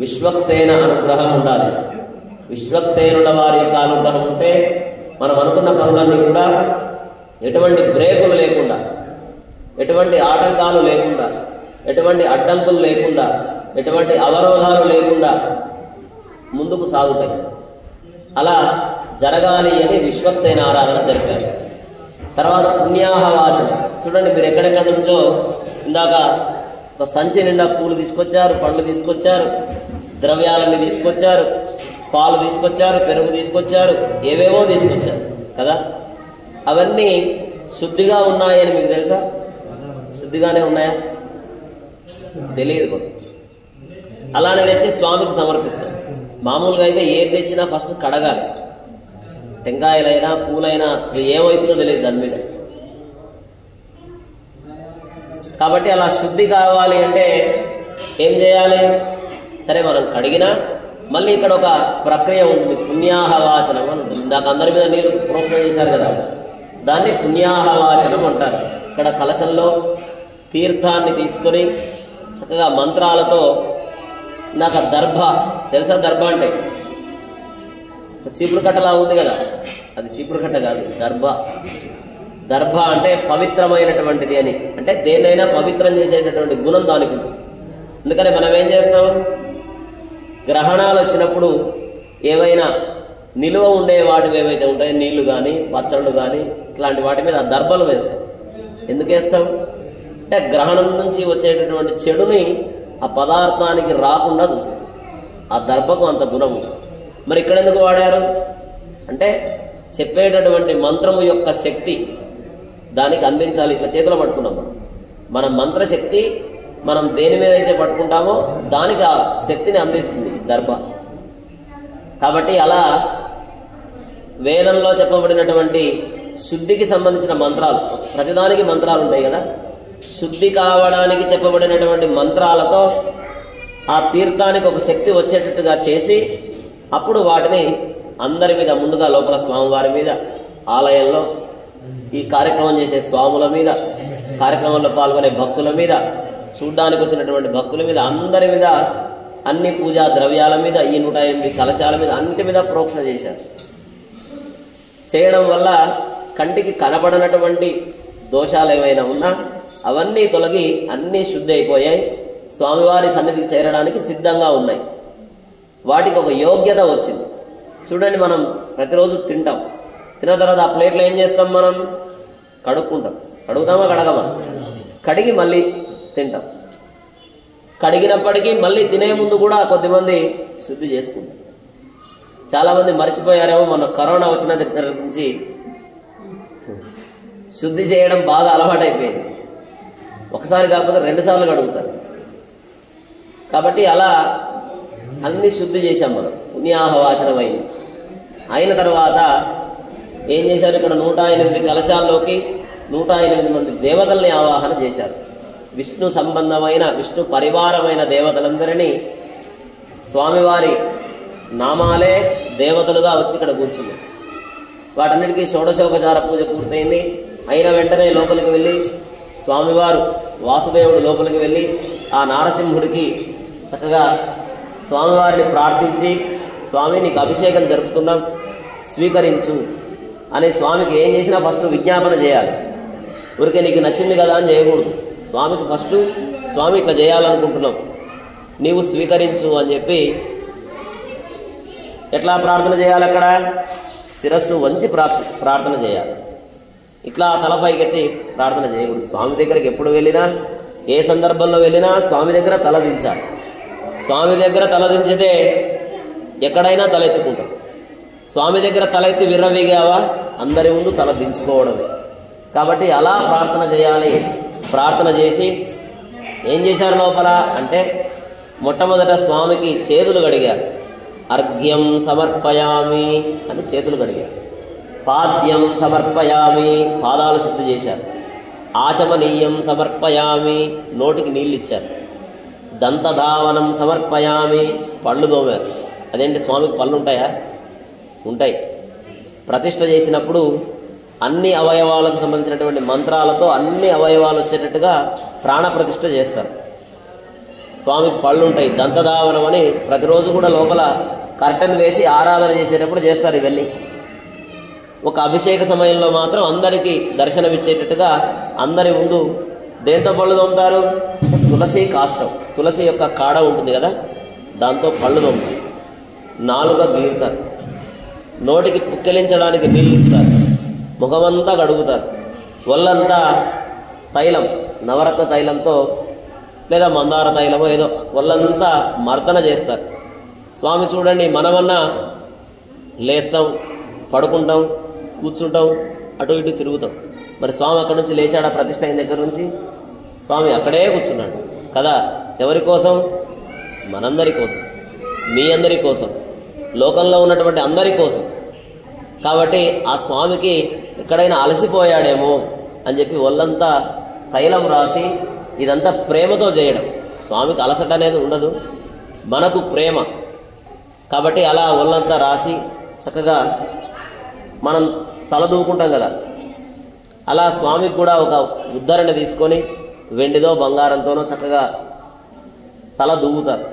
విశ్వక్సేన అనుగ్రహం ఉండాలి. విశ్వక్సేనుల వారి యొక్క అనుగ్రహం ఉంటే మనం అనుకున్న పనులన్నీ కూడా ఎటువంటి బ్రేకులు లేకుండా, ఎటువంటి ఆటంకాలు లేకుండా, ఎటువంటి అడ్డంకులు లేకుండా, ఎటువంటి అవరోధాలు లేకుండా ముందుకు సాగుతాయి. అలా జరగాలి అని విశ్వక్సేన ఆరాధన జరిపారు. తర్వాత పుణ్యాహవాచనం. చూడండి, మీరు ఎక్కడెక్కడి నుంచో ఇందాక ఒక సంచి నిండా పూలు తీసుకొచ్చారు, పండ్లు తీసుకొచ్చారు, ద్రవ్యాలన్నీ తీసుకొచ్చారు, పాలు తీసుకొచ్చారు, పెరుగు తీసుకొచ్చారు, ఏవేవో తీసుకొచ్చారు కదా. అవన్నీ శుద్ధిగా ఉన్నాయని మీకు తెలుసా? శుద్ధిగానే ఉన్నాయా? తెలియదు కూడా. అలానే తెచ్చి స్వామికి సమర్పిస్తాం. మామూలుగా అయితే ఏది తెచ్చినా ఫస్ట్ కడగాలి. టెంకాయలైనా పూలైనా ఏమవుతుందో తెలియదు దాని మీద. కాబట్టి అలా శుద్ధి కావాలి అంటే ఏం చేయాలి? సరే, మనం కడిగినా మళ్ళీ ఇక్కడ ఒక ప్రక్రియ ఉంటుంది, పుణ్యాహవాచనం అని ఉంటుంది. ఇందాక అందరి మీద నీళ్ళు ప్రోక్షణ చేశారు కదా, దాన్ని పుణ్యాహవాచనం అంటారు. ఇక్కడ కలశంలో తీర్థాన్ని తీసుకొని చక్కగా మంత్రాలతో, నాకు దర్భ తెలుసా? దర్భ అంటే చీపురు కట్టలా ఉంది కదా, అది చీపురు కట్ట కాదు, దర్భ. దర్భ అంటే పవిత్రమైనటువంటిది అని, అంటే దేన్నైనా పవిత్రం చేసేటటువంటి గుణం దానికి ఉంది. అందుకని మనం ఏం చేస్తాం? గ్రహణాలు వచ్చినప్పుడు ఏవైనా నిలువ ఉండే వాటివి ఏవైతే ఉంటాయో, నీళ్లు కానీ పచ్చళ్ళు కానీ ఇట్లాంటి వాటి మీద దర్భలు వేస్తాం. ఎందుకు వేస్తాం అంటే గ్రహణం నుంచి వచ్చేటటువంటి చెడుని ఆ పదార్థానికి రాకుండా చూస్తాం. ఆ దర్భకు అంత గుణము. మరి ఇక్కడ ఎందుకు వాడారు అంటే చెప్పేటటువంటి మంత్రము యొక్క శక్తి దానికి అందించాలి. ఇట్లా చేతిలో పట్టుకున్నాం మన మంత్రశక్తి, మనం దేని మీద అయితే పట్టుకుంటామో దానికి ఆ శక్తిని అందిస్తుంది దర్భ. కాబట్టి అలా వేదంలో చెప్పబడినటువంటి శుద్ధికి సంబంధించిన మంత్రాలు, ప్రతిదానికి మంత్రాలు ఉంటాయి కదా, శుద్ధి కావడానికి చెప్పబడినటువంటి మంత్రాలతో ఆ తీర్థానికి ఒక శక్తి వచ్చేటట్టుగా చేసి అప్పుడు వాటిని అందరి మీద, ముందుగా లోపల స్వామివారి మీద, ఆలయంలో ఈ కార్యక్రమం చేసే స్వాముల మీద, కార్యక్రమంలో పాల్గొనే భక్తుల మీద, చూడ్డానికి వచ్చినటువంటి భక్తుల మీద, అందరి మీద, అన్ని పూజా ద్రవ్యాల మీద, ఈ 108 కలశాల మీద, అన్నిటి మీద ప్రోక్షణ చేశారు. చేయడం వల్ల కంటికి కనబడనటువంటి దోషాలు ఏమైనా ఉన్నా అవన్నీ తొలగి అన్నీ శుద్ధి అయిపోయాయి. స్వామివారి సన్నిధికి చేరడానికి సిద్ధంగా ఉన్నాయి. వాటికి ఒక యోగ్యత వచ్చింది. చూడండి, మనం ప్రతిరోజు తింటాం, తిన్న తర్వాత ఆ ప్లేట్లో ఏం చేస్తాం? మనం కడుక్కుంటాం. కడుగుతామా? కడగమా? కడిగి మళ్ళీ తింటాం. కడిగినప్పటికీ మళ్ళీ తినే ముందు కూడా కొద్దిమంది శుద్ధి చేసుకుంటారు. చాలామంది మర్చిపోయారేమో, మన కరోనా వచ్చిన దగ్గర నుంచి శుద్ధి చేయడం బాగా అలవాటైపోయింది. ఒకసారి కాకపోతే 2 సార్లు కడుగుతారు. కాబట్టి అలా అన్ని శుద్ధి చేశాం మనం. పుణ్యాహవాచనం అయిన తర్వాత ఏం చేశారు? ఇక్కడ 108 కలశాల్లోకి 108 మంది దేవతల్ని ఆవాహన చేశారు. విష్ణు సంబంధమైన, విష్ణు పరివారమైన దేవతలందరినీ స్వామివారి నామాలే దేవతలుగా వచ్చి ఇక్కడ కూర్చున్నారు. వాటన్నిటికీ షోడశోపచార పూజ పూర్తయింది. అయిన వెంటనే లోపలికి వెళ్ళి స్వామివారు, వాసుదేవుడు లోపలికి వెళ్ళి ఆ నారసింహుడికి చక్కగా స్వామివారిని ప్రార్థించి, స్వామి నీకు అభిషేకం జరుపుతున్నాం, స్వీకరించు అని స్వామికి ఏం చేసినా ఫస్ట్ విజ్ఞాపన చేయాలి. ఊరికే నీకు నచ్చింది కదా అని చేయకూడదు. స్వామికి ఫస్ట్, స్వామి ఇట్లా చేయాలనుకుంటున్నాం, నీవు స్వీకరించు అని చెప్పి ఎట్లా ప్రార్థన చేయాలి? అక్కడ శిరస్సు వంచి ప్రార్థన చేయాలి. ఇట్లా తలపైకెత్తి ప్రార్థన చేయకూడదు. స్వామి దగ్గరికి ఎప్పుడు వెళ్ళినా, ఏ సందర్భంలో వెళ్ళినా స్వామి దగ్గర తలదించాలి. స్వామి దగ్గర తలదించితే ఎక్కడైనా తలెత్తుకుంటాం. స్వామి దగ్గర తలెత్తి విర్రవీగావా, అందరి ముందు తల దించుకోవడమే. కాబట్టి అలా ప్రార్థన చేయాలి. ప్రార్థన చేసి ఏం చేశారు లోపల అంటే, మొట్టమొదట స్వామికి చేతులు కడిగారు. అర్ఘ్యం సమర్పయామి అని చేతులు కడిగారు. పాద్యం సమర్పయామి, పాదాలు శుద్ధి చేశారు. ఆచమనీయం సమర్పయామి, నోటికి నీళ్ళు ఇచ్చారు. దంతధావనం సమర్పయామి, పళ్ళు దోమారు. అదేంటి, స్వామికి పళ్ళు ఉంటాయా? ఉంటాయి. ప్రతిష్ఠ చేసినప్పుడు అన్ని అవయవాలకు సంబంధించినటువంటి మంత్రాలతో అన్ని అవయవాలు వచ్చేటట్టుగా ప్రాణ ప్రతిష్ఠ చేస్తారు. స్వామికి పళ్ళు ఉంటాయి. దంతధావనం అని ప్రతిరోజు కూడా లోపల కర్టన్ వేసి ఆరాధన చేసేటప్పుడు చేస్తారు. ఇవన్నీ ఒక అభిషేక సమయంలో మాత్రం అందరికీ దర్శనమిచ్చేటట్టుగా అందరి ముందు దేంతో పళ్ళు తోముతారు? తులసి కాష్టం, తులసి యొక్క కాడ ఉంటుంది కదా, దాంతో పళ్ళు తోముతారు. నాలుక గీరుతారు. నోటికి పుక్కిలించడానికి నీళ్ళు ఇస్తారు. ముఖమంతా కడుగుతారు. ఒళ్ళంతా తైలం, నవరత్న తైలంతో లేదా మందార తైలమో ఏదో ఒళ్ళంతా మర్దన చేస్తారు. స్వామి చూడండి, మనమన్నా లేస్తాం, పడుకుంటాం, కూర్చుంటాం, అటు ఇటు తిరుగుతాం. మరి స్వామి అక్కడి నుంచి లేచాడా? ప్రతిష్ఠ అయిన దగ్గర నుంచి స్వామి అక్కడే కూర్చున్నాడు కదా. ఎవరి కోసం? మనందరి కోసం, మీ అందరి కోసం, లోకంలో ఉన్నటువంటి అందరి కోసం. కాబట్టి ఆ స్వామికి ఎక్కడైనా అలసిపోయాడేమో అని చెప్పి ఒళ్ళంతా తైలం రాసి, ఇదంతా ప్రేమతో చేయడం. స్వామికి అలసట అనేది ఉండదు, మనకు ప్రేమ కాబట్టి అలా ఒళ్ళంతా రాసి చక్కగా మనం తల దూకుంటాం కదా, అలా స్వామికి కూడా ఒక ఉద్ధరణ తీసుకొని వెండిదో బంగారంతోనో చక్కగా తల దువ్వుతారు.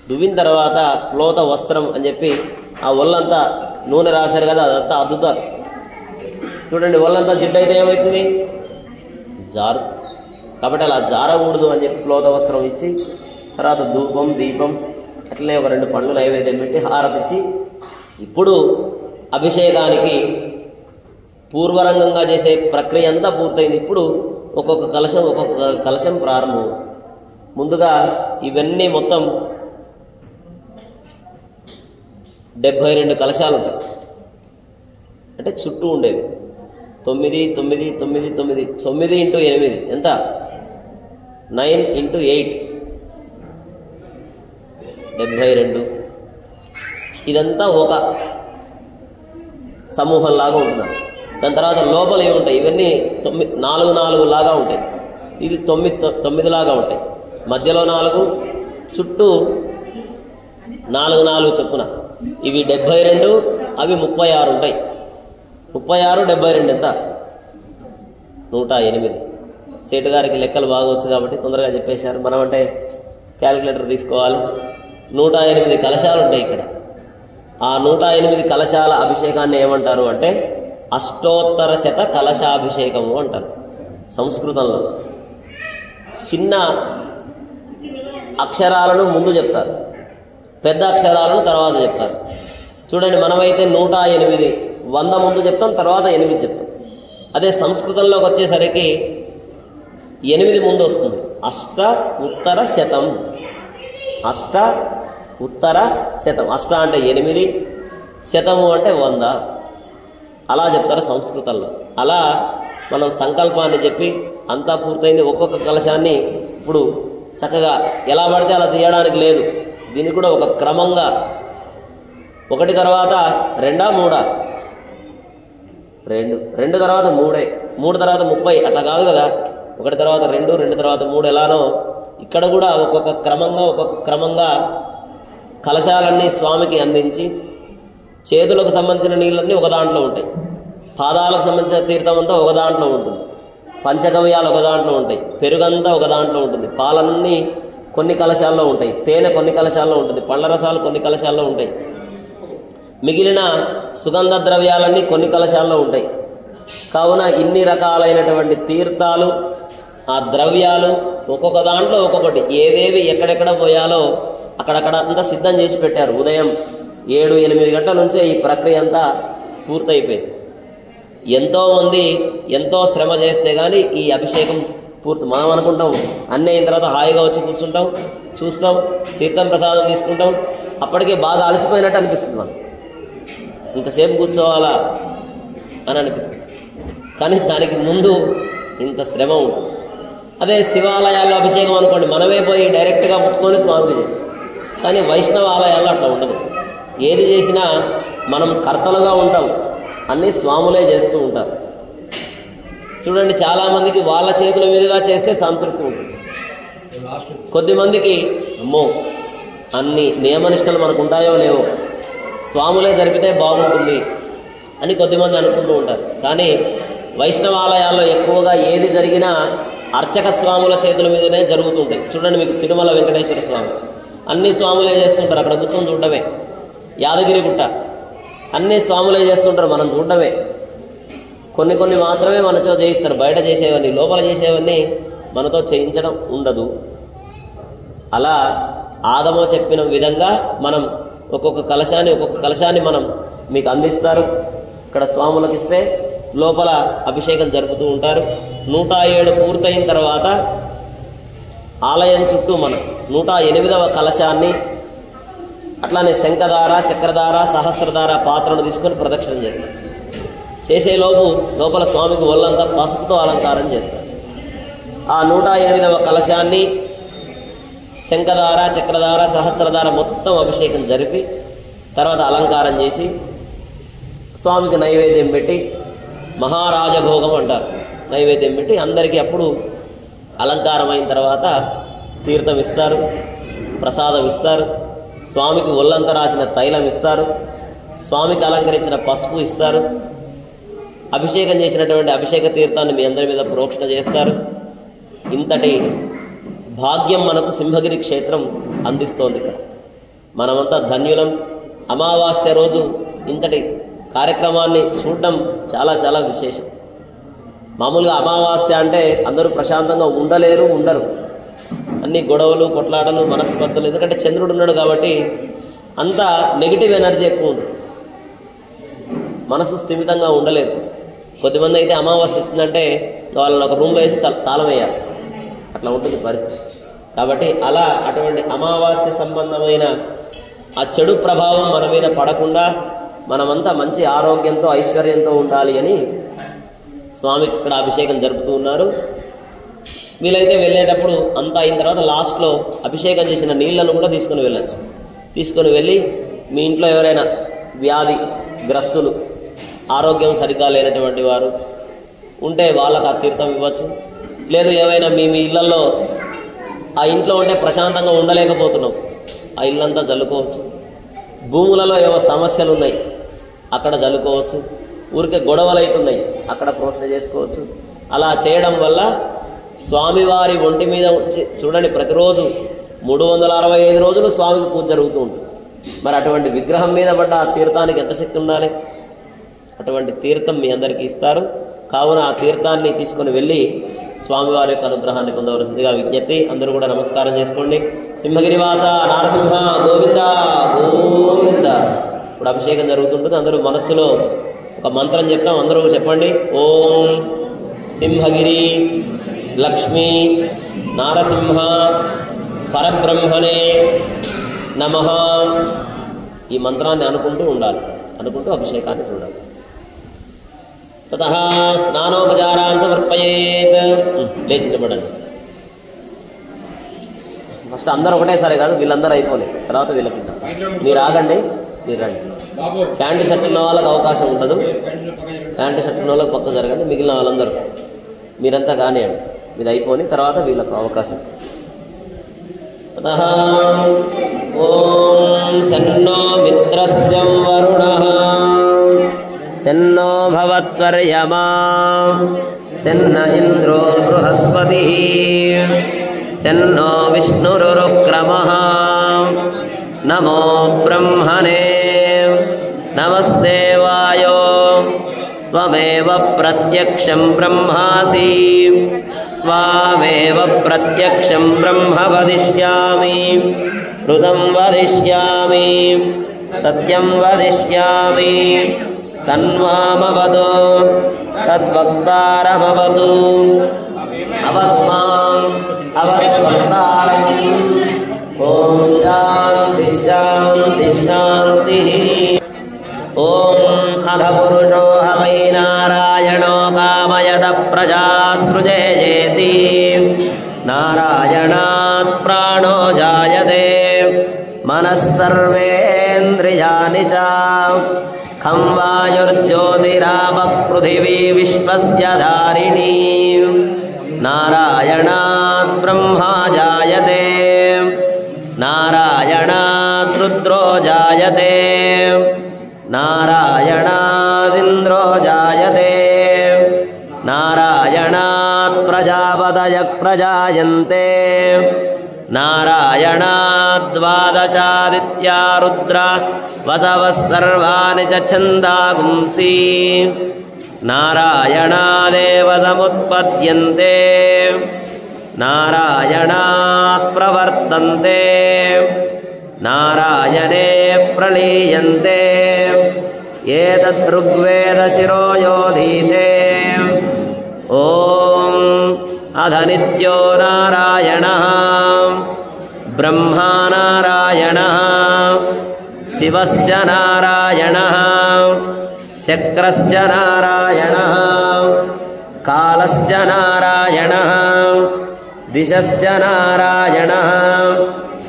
దువ్విన తర్వాత ప్లోత వస్త్రం అని చెప్పి ఆ ఒళ్ళంతా నూనె రాశారు కదా, అదంతా అద్దుతారు. చూడండి, ఒళ్ళంతా జిడ్డైతే ఏమవుతుంది? జారు. కాబట్టి అలా జారకూడదు అని చెప్పి ప్లోత వస్త్రం ఇచ్చి, తర్వాత ధూపం, దీపం, అట్లనే ఒక 2 పండ్లు నైవేద్యం పెట్టి హారతిచ్చి, ఇప్పుడు అభిషేకానికి పూర్వరంగంగా చేసే ప్రక్రియ అంతా పూర్తయింది. ఇప్పుడు ఒక్కొక్క కలశం ప్రారంభం. ముందుగా ఇవన్నీ మొత్తం 72 కలశాలు ఉంటాయి. అంటే చుట్టూ ఉండేవి 9 9 9 9 9 × 8 ఎంత? 9 × 8 72. ఇదంతా ఒక సమూహంలాగా ఉంటున్నారు. దాని తర్వాత లోపల ఏముంటాయి? ఇవన్నీ 4 4 లాగా ఉంటాయి. ఇది 9 లాగా ఉంటాయి. మధ్యలో 4, చుట్టూ 4 4 చొప్పున. ఇవి 72, అవి 36 ఉంటాయి. 36 72 ఎంత? 108. సేటు గారికి లెక్కలు బాగవచ్చు కాబట్టి తొందరగా చెప్పేశారు. మనం అంటే క్యాలిక్యులేటర్ తీసుకోవాలి. 108 కలశాలు ఉంటాయి ఇక్కడ. ఆ 108 కలశాల అభిషేకాన్ని ఏమంటారు అంటే అష్టోత్తర శత కలశాభిషేకము అంటారు సంస్కృతంలో. చిన్న అక్షరాలను ముందు చెప్తారు, పెద్ద అక్షరాలను తర్వాత చెప్తారు. చూడండి, మనమైతే 108 100 ముందు చెప్తాం, తర్వాత 8 చెప్తాం. అదే సంస్కృతంలోకి వచ్చేసరికి 8 ముందు వస్తుంది. అష్ట ఉత్తర శతం. అష్ట ఉత్తర శతం. అష్ట అంటే 8, శతము అంటే 100. అలా చెప్తారు సంస్కృతంలో. అలా మనం సంకల్పాన్ని చెప్పి అంతా పూర్తయింది. ఒక్కొక్క కలశాన్ని ఇప్పుడు చక్కగా ఎలా పడితే అలా తీయడానికి లేదు. దీనికి కూడా ఒక క్రమంగా, ఒకటి తర్వాత 2 3 2 తర్వాత 3 3 తర్వాత 30 అట్లా కాదు కదా. 1 తర్వాత 2 2 తర్వాత 3 ఎలానో ఇక్కడ కూడా ఒక్కొక్క క్రమంగా కలశాలన్నీ స్వామికి అందించి, చేతులకు సంబంధించిన నీళ్ళన్నీ ఒక దాంట్లో ఉంటాయి, పాదాలకు సంబంధించిన తీర్థం అంతా ఒక దాంట్లో ఉంటుంది, పంచగవ్యాలు ఒక దాంట్లో ఉంటాయి, పెరుగంతా ఒక దాంట్లో ఉంటుంది, పాలన్నీ కొన్ని కలశాల్లో ఉంటాయి, తేనె కొన్ని కలశాల్లో ఉంటుంది, పళ్ళ రసాలు కొన్ని కలశాల్లో ఉంటాయి, మిగిలిన సుగంధ ద్రవ్యాలన్నీ కొన్ని కలశాల్లో ఉంటాయి. కావున ఇన్ని రకాలైనటువంటి తీర్థాలు, ఆ ద్రవ్యాలు ఒక్కొక్క దాంట్లో ఒక్కొక్కటి ఏవేవి ఎక్కడెక్కడ పోయాలో అక్కడక్కడ అంతా సిద్ధం చేసి పెట్టారు. ఉదయం 7 8 గంటల నుంచే ఈ ప్రక్రియ అంతా పూర్తయిపోయింది. ఎంతోమంది ఎంతో శ్రమ చేస్తే కానీ ఈ అభిషేకం పూర్తి. మనం అనుకుంటాం అన్నీ అయిన తర్వాత హాయిగా వచ్చి కూర్చుంటాం, చూస్తాం, తీర్థం ప్రసాదం తీసుకుంటాం, అప్పటికే బాగా అలసిపోయినట్టు అనిపిస్తుంది. మనం ఇంతసేపు కూర్చోవాలా అని అనిపిస్తుంది. కానీ దానికి ముందు ఇంత శ్రమ ఉంటుంది. అదే శివాలయాల్లో అభిషేకం అనుకోండి, మనమే పోయి డైరెక్ట్గా ముట్టుకొని స్వామికి చేస్తాం. కానీ వైష్ణవ ఆలయాల్లో అట్లా ఉండదు. ఏది చేసినా మనం కర్తలుగా ఉంటాం, అన్నీ స్వాములే చేస్తూ ఉంటారు. చూడండి, చాలామందికి వాళ్ళ చేతుల మీదుగా చేస్తే సంతృప్తి ఉంటుంది. కొద్దిమందికి అమ్మో అన్ని నియమనిష్టలు మనకు ఉంటాయో లేవో, స్వాములే జరిపితే బాగుంటుంది అని కొద్దిమంది అనుకుంటూ ఉంటారు. కానీ వైష్ణవాలయాల్లో ఎక్కువగా ఏది జరిగినా అర్చక స్వాముల చేతుల మీదనే జరుగుతుంటాయి. చూడండి, మీకు తిరుమల వెంకటేశ్వర స్వామి అన్ని స్వాములే చేస్తుంటారు, అక్కడ కూర్చొని చూడటమే. యాదగిరి గుట్ట అన్ని స్వాములే చేస్తుంటారు, మనం చూడటమే. కొన్ని మాత్రమే మనతో చేయిస్తారు. బయట చేసేవన్నీ, లోపల చేసేవన్నీ మనతో చేయించడం ఉండదు. అలా ఆగమో చెప్పిన విధంగా మనం ఒక్కొక్క కలశాన్ని మనం మీకు అందిస్తారు. ఇక్కడ స్వాములకు ఇస్తే లోపల అభిషేకం జరుపుతూ ఉంటారు. 107 పూర్తయిన తర్వాత ఆలయం చుట్టూ మన 108వ కలశాన్ని అట్లానే శంఖధార, చక్రధార, సహస్రధార పాత్రను తీసుకొని ప్రదక్షిణం చేస్తారు. చేసేలోపు లోపల స్వామికి ఒళ్ళంతా పసుపుతో అలంకారం చేస్తారు. ఆ 108వ కలశాన్ని శంఖధార, చక్రధార, సహస్రధార మొత్తం అభిషేకం జరిపి తర్వాత అలంకారం చేసి స్వామికి నైవేద్యం పెట్టి మహారాజభోగం అంటారు. నైవేద్యం పెట్టి అందరికీ అప్పుడు అలంకారం అయిన తర్వాత తీర్థం ఇస్తారు, ప్రసాదం ఇస్తారు, స్వామికి ఒళ్ళంతా రాసిన తైలం ఇస్తారు, స్వామికి అలంకరించిన పసుపు ఇస్తారు, అభిషేకం చేసినటువంటి అభిషేక తీర్థాన్ని మీ అందరి మీద ప్రోక్షణ చేస్తారు. ఇంతటి భాగ్యం మనకు సింహగిరి క్షేత్రం అందిస్తోంది. ఇక్కడ మనమంతా ధన్యులం. అమావాస్య రోజు ఇంతటి కార్యక్రమాన్ని చూడడం చాలా చాలా విశేషం. మామూలుగా అమావాస్య అంటే అందరూ ప్రశాంతంగా ఉండరు. అన్ని గొడవలు, కొట్లాటలు, మనస్పర్ధలు. ఎందుకంటే చంద్రుడు ఉన్నాడు కాబట్టి అంతా నెగిటివ్ ఎనర్జీ ఎక్కువ ఉంది. మనసు స్థిమితంగా ఉండలేదు. కొద్దిమంది అయితే అమావాస్య వచ్చిందంటే వాళ్ళని ఒక రూమ్లో వేసి తాళం వేయాలి. అట్లా ఉంటుంది పరిస్థితి. కాబట్టి అలా అటువంటి అమావాస్య సంబంధమైన ఆ చెడు ప్రభావం మన మీద పడకుండా మనమంతా మంచి ఆరోగ్యంతో ఐశ్వర్యంతో ఉండాలి అని స్వామికి ఇక్కడ అభిషేకం జరుపుతూ ఉన్నారు. వీలైతే వెళ్ళేటప్పుడు అంతా అయిన తర్వాత లాస్ట్లో అభిషేకం చేసిన నీళ్లను కూడా తీసుకొని వెళ్ళచ్చు. తీసుకొని వెళ్ళి మీ ఇంట్లో ఎవరైనా వ్యాధి గ్రస్తులు, ఆరోగ్యం సరిగ్గా లేనటువంటి వారు ఉంటే వాళ్ళకు ఆ తీర్థం ఇవ్వచ్చు. లేదు ఏవైనా మీ ఇళ్లలో ఆ ఇంట్లో ఉంటే ప్రశాంతంగా ఉండలేకపోతున్నాం, ఆ ఇల్లంతా చల్లుకోవచ్చు. భూములలో ఏవో సమస్యలు ఉన్నాయి అక్కడ చల్లుకోవచ్చు. ఊరికే గొడవలు అవుతున్నాయి అక్కడ ప్రోక్షణ చేసుకోవచ్చు. అలా చేయడం వల్ల స్వామివారి ఒంటి మీద చూడండి, ప్రతిరోజు 365 రోజులు స్వామికి పూజ జరుగుతూ ఉంటుంది. మరి అటువంటి విగ్రహం మీద పడ్డ ఆ తీర్థానికి ఎంత శక్తి ఉండాలి? అటువంటి తీర్థం మీ అందరికీ ఇస్తారు. కావున ఆ తీర్థాన్ని తీసుకొని వెళ్ళి స్వామివారి యొక్క అనుగ్రహాన్ని పొందవలసిందిగా విజ్ఞప్తి. అందరూ కూడా నమస్కారం చేసుకోండి. సింహగిరివాస నారసింహ గోవింద గోవింద. ఇప్పుడు అభిషేకం జరుగుతుంటుంది. అందరూ మనస్సులో ఒక మంత్రం చెప్తాం. అందరూ చెప్పండి. ఓం సింహగిరి లక్ష్మీ నారసింహ పరబ్రహ్మణే నమః. ఈ మంత్రాన్ని అనుకుంటూ ఉండాలి, అనుకుంటూ అభిషేకాన్ని చూడాలి. తతః స్నానోపచారాన్ సమర్పయేత్. లేచి నిలబడండి. ఫస్ట్ అందరూ ఒకటేసారి కాదు, వీళ్ళందరూ అయిపోలేదు, తర్వాత వీళ్ళకి మీరు ఆగండి, మీరు రండి. ప్యాంటు షర్ట్ ఉన్న వాళ్ళకి అవకాశం ఉండదు. ప్యాంటు షర్ట్ ఉన్న వాళ్ళకి పక్క జరగండి. మిగిలిన వాళ్ళందరూ మీరంతా కానివ్వండి, మీది అయిపోని తర్వాత వీళ్ళకు అవకాశం. తతః ఓం సన్నో మిత్రస్యం వరుణః సన్నో భవత్వర్యమా సన్న ఇంద్రో బృహస్పతిః సన్నో విష్ణురుక్రమః నమో బ్రహ్మణే నమస్తే వాయో త్వమేవ ప్రత్యక్షం బ్రహ్మాసి త్వామేవ ప్రత్యక్షం బ్రహ్మ వదిష్యామి ఋతం వదిష్యామి సత్యం వదిష్యామి తన్మామవదో తద్వక్తారమవతు అవతు మాం అవతు వక్తారం. ఓం శాంతి శాంతి శాంతి. ఓం అధ పురుషో హవై నారాయణో కామయత ప్రజా సృజేతి నారాయణాత్ ప్రాణో జాయతే మనః సర్వేంద్రియాణి చ ఖం వాయుర్జ్యోతిరాపః పృథివీ విశ్వస్య ధారిణీ నారాయణాత్ బ్రహ్మా జాయతే నారాయణాత్ రుద్రో జాయతే నారాయణాదింద్రో జాయతే నారాయణాత్ ప్రజాపతయః ప్రజాయంతే నారాయణాద్ ద్వాదశాదిత్యా రుద్ర వసవః సర్వాణి చ ఛందాగుంసి నారాయణాదేవ సముత్పద్యంతే నారాయణాత్ ప్రవర్తంతే నారాయణే ప్రళీయంతే ఏతద్ ఋగ్వేద శిరోయోధీతే ఓం అధ నిత్యో నారాయణః బ్రహ్మా నారాయణః శివశ్చ నారాయణః చక్రశ్చ నారాయణః కాలశ్చ నారాయణః దిశశ్చ నారాయణః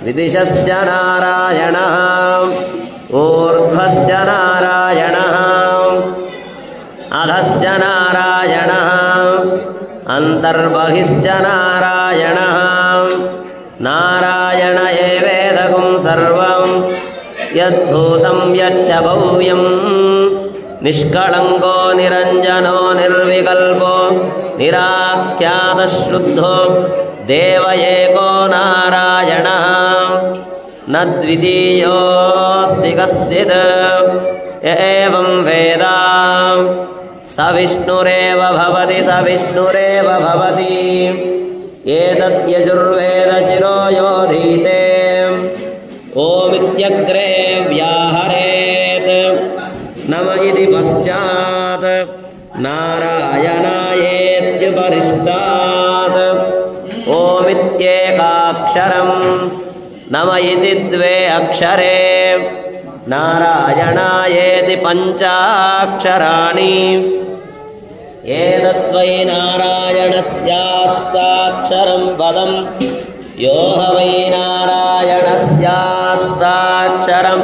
విదిశశ్చ నారాయణః ఊర్ధ్వశ్చ నారాయణః అధశ్చ నారాయణః అంతర్బహిశ్చ నారాయణః నారాయణ ఏవేదకం సర్వం యద్భూతం యచ్చ భవ్యం నిష్కళంకో నిరంజనో నిర్వికల్పో నిరాఖ్యాతశుద్ధో దేవ ఏకో నారాయణః నద్వితీయోస్తి కశ్చిత్ ఏవం వేద స విష్ణురేవ భవతి స విష్ణురేవ భవతి ఏతద్ యజుర్వేద శిరోయోధీతే ఓమిత్యగ్రే వ్యాహరేత్ నమ ఇది పశ్చాత్ నారాయణాయేత్యుపరిష్టాత్ ఓమిత్యేకాక్షరం నమ ఇది ద్వే అక్షరే నారాయణాయేతి పంచాక్షరాణి ఏతద్వై నారాయణస్యాష్టాక్షరం పదం యో వై నారాయణస్యాష్టాక్షరం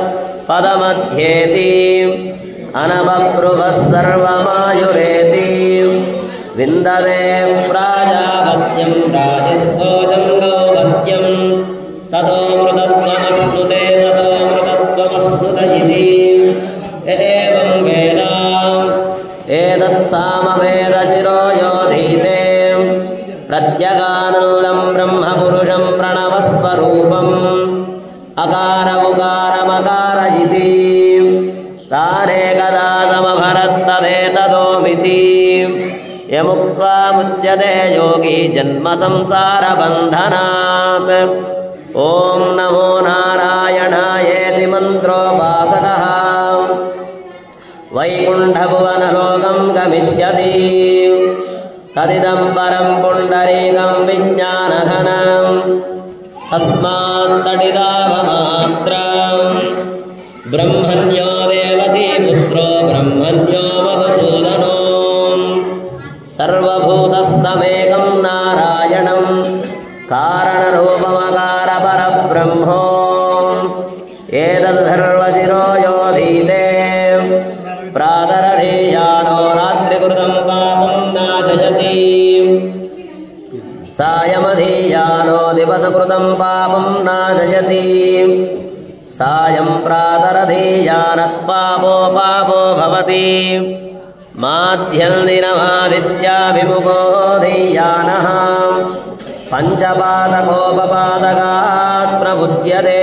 పదమధ్యేతి అనబభ్రువః సర్వమాయురేతి విందవే ప్రాజాపత్యం రాజస్థోజం గౌపత్యం తతో మృతత్వమశ్నుతే తతో మృతత్వమశ్నుత ఇతి ఏవం వేద ఏతత్ సామవేద శిరోయోధీతే ప్రత్యగానూలం బ్రహ్మపురుషం ప్రణవస్వరూపం అకార ఉకారమకార ఇతి తానేకదా సమభరత్తదేతదోమితి యముక్త్వా ముచ్యతే యోగి జన్మ సంసార బంధనాత్ ఓం నమో నారాయణాయేతి మంత్రోపాసకః వైకుంఠభువనలోకం గమిష్యతి తదిదం పరం పుండరీకం విజ్ఞానఘనం తస్మాత్తడిదాభమాత్రం బ్రహ్మణ్యో దేవకీ పుత్రో బ్రహ్మణ్యో మధుసూదనో సర్వభూతస్థమేకం నారాయణం కారణరూపమకార పరబ్రహ్మో ఏతద్ధర్వశిరోయోధీతే ప్రాతరధీయానో రాత్రికృతం పాపం నాశయతి సాయమధీయానో దివసకృతం పాపం నాశయతి సాయం ప్రాతరధీయానః పాపో పాపో భవతి మాధ్యన్దినమాదిత్యాభిముఖో ధీయానః పంచపాదకోపపాదకాత్ ప్రముచ్యతే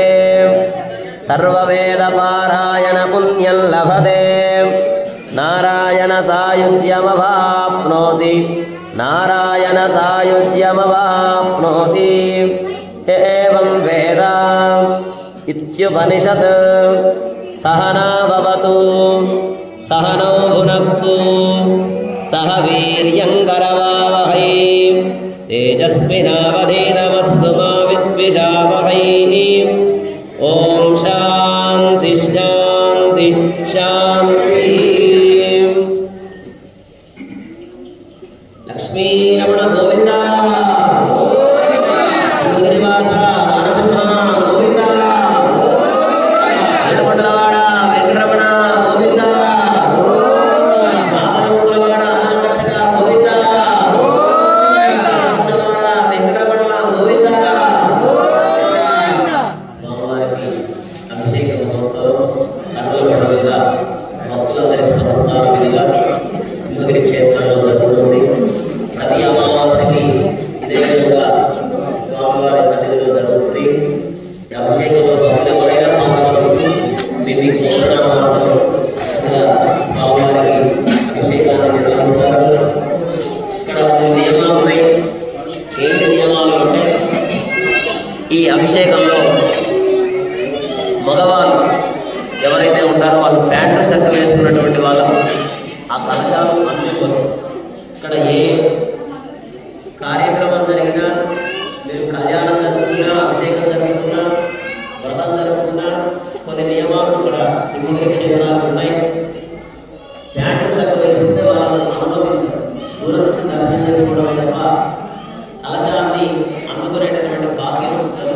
సర్వవేదపారాయణ పుణ్యం లభతే నారాయణ సాయుజ్యమవాప్నోతి నారాయణ సాయుజ్యమవాప్నోతి ఏవం వేద ఇత్యుపనిషత్ సహనా భవతు సహనౌ భునక్తు సహ వీర్యంకరవావహై తేజస్వినావధీతమస్తు మా విద్విషావహై ఓం శాంతి శాంతి శాంతి లక్ష్మీరమణ గోవింద శ్రీనివాస నరసింహ గోవింద ఏడుకొండలవాడ వెంకటరమణ గోవింద ఆలమూలవాడ రక్షక గోవింద వెంకటరమణ గోవింద సింహగిరి క్షేత్రాలు ఉన్నాయి. ప్యాంటు షర్ట్ వేసుకుంటే వాళ్ళని అనుభవించారు, దూరం నుంచి దర్శనం చేసుకోవడమే తప్ప కలశాన్ని అందుకునేటటువంటి భాగ్యం ఉండదు.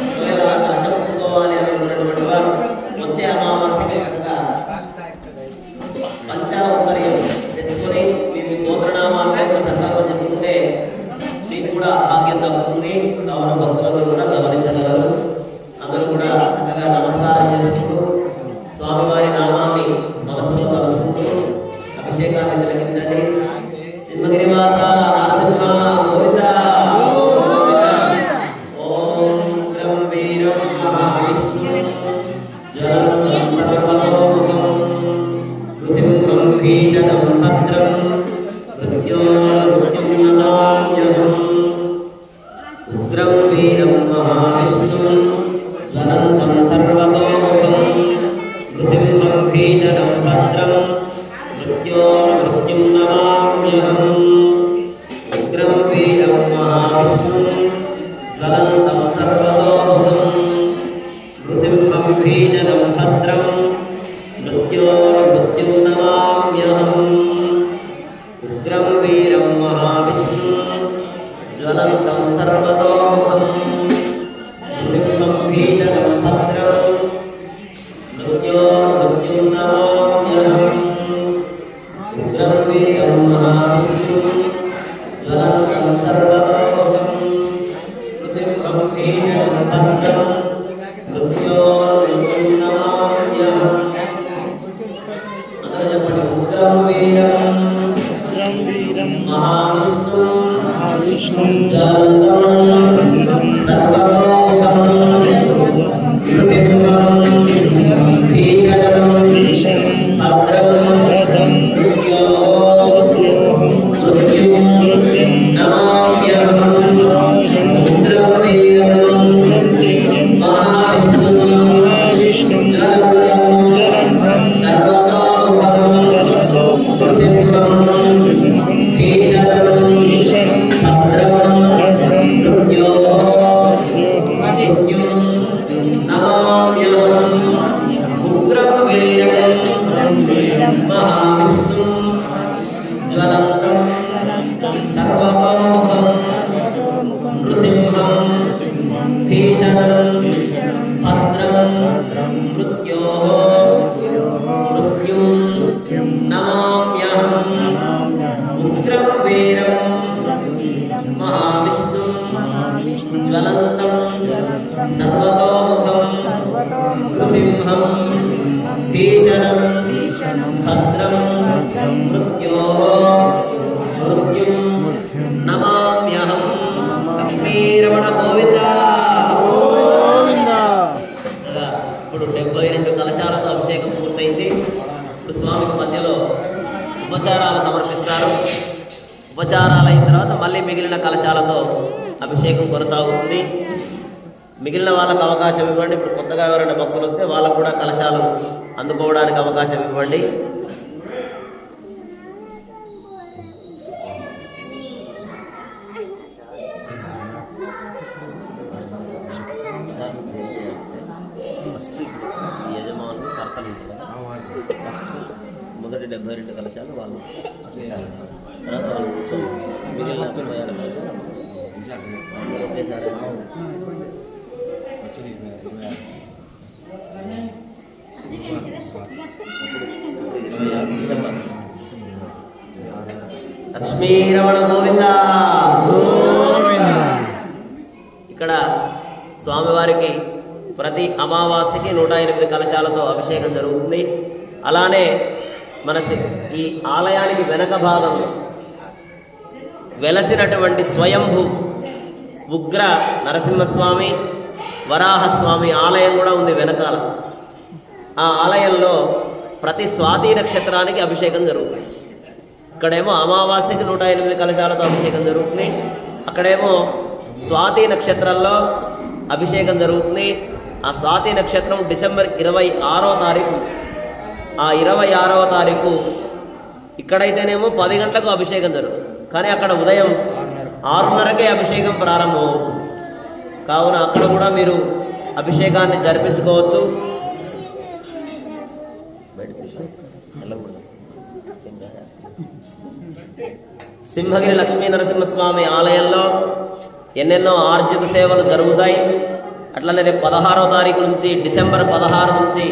ఒకవేళ కలశం అందుకోవాలి అనుకున్నటువంటి వారు వచ్చే అమావాస్యకి చక్కగా పంచాల ఉపర్యం తెచ్చుకొని మీ గోత్రనామాలపై కూడా సంకల్పం చెప్పుకుంటే మీకు కూడా భాగ్యం తగ్గుతుంది. కావున భక్తులందరూ కూడా గమనించగలరు. అందరూ కూడా చక్కగా నమస్కారం చేసుకుంటూ స్వామివారి నామాన్ని మనసులో తలుచుకుంటూ అభిషేకాన్ని తిలకించండి. సింహగిరివాస నరసింహ గోవింద. ఓం శ్రం వీరం మహావిష్ణు జలం పర్వతోముఖం నృసింహం భీషణం భద్రం మృత్యోర్మృత్యుం నమామ్యహం. ఉగ్రం వీరం మహావిష్ణుం జ్వలంతం సర్వతోముఖం నృసింహం భీషణం భద్రం మృత్యోర్మృత్యుం నమామ్యహం. ఉగ్రం వీరం మహావిష్ణుం జ్వలంతం సర్వతోముఖం నృసింహం భీషణం భద్రం మృత్యోర్మృత్యుం నమామ్యహం. ఉగ్రం వీరం మహావిష్ణుం జ్వలంతం సర్వతోముఖం నృసింహం భీషణం భద్రం మృత్యోర్మృత్యుం నమామ్యహం. ఉగ్రం వీరం మహావిష్ణుం జ్వలంతం సర్వతోముఖం నృసింహం భీషణం భద్రం మృత్యోర్మృత్యుం నమామ్యహం. అందరూ చెప్పండి. ఉగ్రం వీరం మహావిష్ణుం జ్వలంతం సర్వతోముఖం నృసింహం భీషణం భద్రం మృత్యుం నమామ్యహం. ఉగ్రం వీరం మహావిష్ణుం జ్వలంతం సర్వతోముఖం నృసింహం భీషణం భద్రం మృత్యుం నమామ్యహం. ఉగ్రం వీరం మహావిష్ణుం జ్వలంతం సర్వతోముఖం నృసింహం భీషణం భద్రం మృత్యుం నమామ్యహం. ఉగ్రం వీరం మహావిష్ణుం జ్వలంతం సర్వతోముఖం నృసింహం భీషణం భద్రం మృత్యుం నమామ్యహం. లక్ష్మీరమణ గోవింద. ఇప్పుడు 72 కలశాలతో అభిషేకం పూర్తయింది. ఇప్పుడు స్వామికి మధ్యలో ఉపచారాలు సమర్పిస్తారు. ఉపచారాలు అయిన తర్వాత మళ్ళీ మిగిలిన కలశాలతో అభిషేకం కొనసాగుతుంది. మిగిలిన వాళ్ళకు అవకాశం ఇవ్వండి. ఇప్పుడు కొత్తగా ఎవరైనా భక్తులు వస్తే వాళ్ళకు కూడా కలశాలు అందుకోవడానికి అవకాశం ఇవ్వండి. యజమానులు కర్తలు ఉంటారు కదా, ఫస్ట్ మొదటి 72 కలశాలు వాళ్ళు తర్వాత వాళ్ళు కూర్చొని మిగిలిన 96 కలశాలు ఒకేసారి లక్ష్మీరమణ గోవింద. ఇక్కడ స్వామివారికి ప్రతి అమావాస్యకి 108 కలశాలతో అభిషేకం జరుగుతుంది. అలానే మన ఈ ఆలయానికి వెనక భాగం వెలసినటువంటి స్వయంభూ ఉగ్ర నరసింహస్వామి వరాహస్వామి ఆలయం కూడా ఉంది వెనకాల. ఆ ఆలయంలో ప్రతి స్వాతి నక్షత్రానికి అభిషేకం జరుగుతుంది. ఇక్కడేమో అమావాస్యకి 108 కలశాలతో అభిషేకం జరుగుతుంది. అక్కడేమో స్వాతి నక్షత్రంలో అభిషేకం జరుగుతుంది. ఆ స్వాతి నక్షత్రం డిసెంబర్ 26వ తారీఖు. ఆ 26వ తారీఖు ఇక్కడైతేనేమో 10 గంటలకు అభిషేకం జరుగుతుంది. కానీ అక్కడ ఉదయం 6:30కే అభిషేకం ప్రారంభమవుతుంది. కావున అక్కడ కూడా మీరు అభిషేకాన్ని జరిపించుకోవచ్చు. సింహగిరి లక్ష్మీ నరసింహస్వామి ఆలయంలో ఎన్నెన్నో ఆర్జిత సేవలు జరుగుతాయి. అట్లనే రేపు 16వ తారీఖు నుంచి డిసెంబర్ 16 నుంచి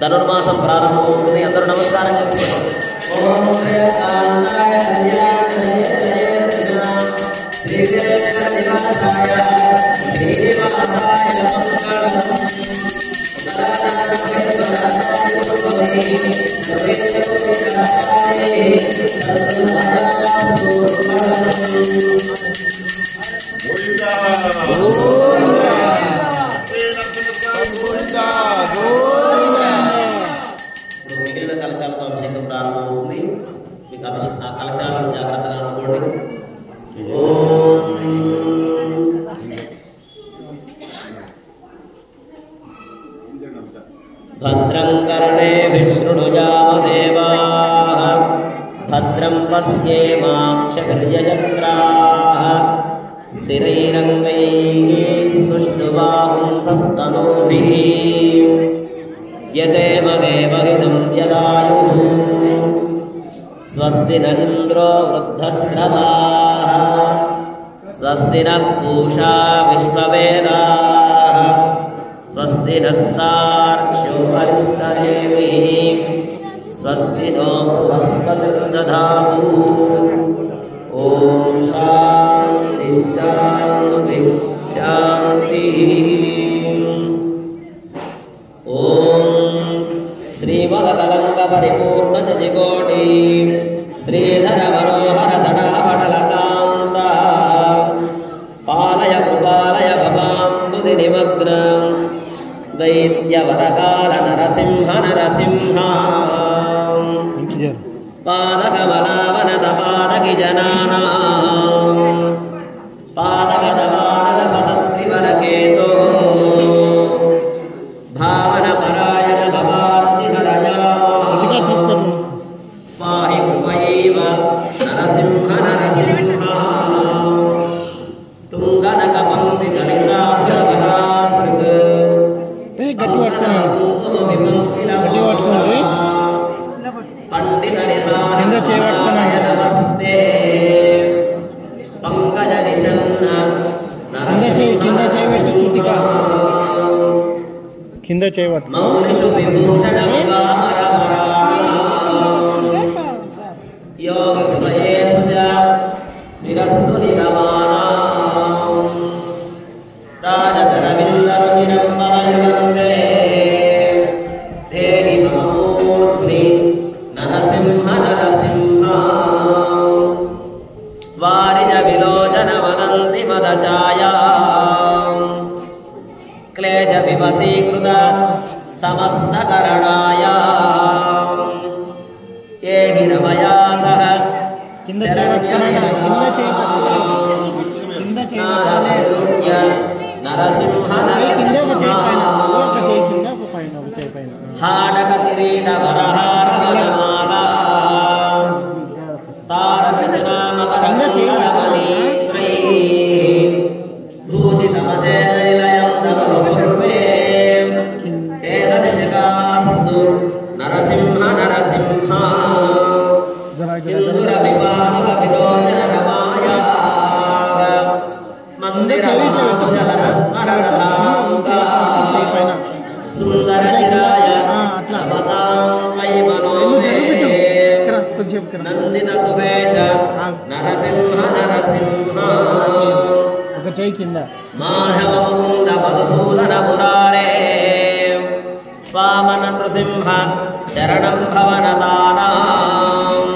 ధనుర్మాసం ప్రారంభమవుతుంది. అందరూ నమస్కారం చేసుకుంటాం. మిగిలిన కలశాలతో అభిషేకం ప్రారంభమవుతుంది. మీకు ఆ కలశాలను జాగ్రత్తగా అనుకోండి. భద్రం కర్ణేభిః శృణుయామదేవాః భద్రం పశ్యేమాక్షభిర్యజత్రాః స్థిరైరంగైః స్తుష్టువాగుంసస్తనూభిः యజేమ దేవహితం యదాయుః స్వస్తి న ఇంద్రో వృద్ధశ్రవాః స్వస్తి నః పూషా విశ్వవేదాః స్వస్తి నస్తార్క్ష్యో అరిష్టనేమిః స్వస్తి నో బృహస్పతిర్దధాతు. ఓం శాంతి శాంతి శాంతి. ఓం శ్రీమదకలంక పరిపూర్ణ శశికోటి శ్రీధర మనోహర సడాపటలకాంత పాలయ కృపాలయ భవాంబుధి నిమగ్న దైత్యవరకాల నరసింహ నరసింహ పాదకమలావనత పాదకి జనానా పాదకదవానల పదత్రివరకేతో భావన పరాయణ భవార్తి హరయా పాహి కృపయైవ నరసింహ నరసింహ తుంగనక పంక్తి కలితాసురవదాసృత్ గట్టి పట్టుకోండి. పండిత కింద చేయబట్టుకున్నాను. నమస్తే పంకజ నిషన్న కింద చేయబెట్టు పూర్తిగా కింద చేయబట్టు. మౌనిషు విభూషణ యోగ కృపయేషు చ శిరస్సు నిగమానాం రాజకరవిందరుచిరం మలయుగందే దేహి మమూర్ధ్ని నరసింహ నరసింహ వారిజ విలోచన వదంతి మదశాయా క్లేశ వివశీకృత సమస్తకరణాయ ఏ హిరమయా సహ కింద చేయబట్టుకున్నాను. కింద చేయబట్టాలి. నరసింహ కింద ఒక చేయి పైన, నరసింహ ఒక చేయి కింద, ఒక పైన, ఒక చేయి పైన. హాడక కిరీట వరహార వనమాల తారకృష్ణామకరమణీత్రై భూషితమశేలయం తవ పూర్వే చేతసికాస్తు నరసింహ నరసింహ ఇందుర వివాహ విలోచన రమాయ మందిర మహాజల సత్వరధాంత సుందర చిరాయ అవతామై మనోమే నందిత సువేశ నరసింహ నరసింహ ఒక చేయి కింద. మాధవ ముకుంద మధుసూదన మురారే వామన నృసింహ శరణం భవనతానాం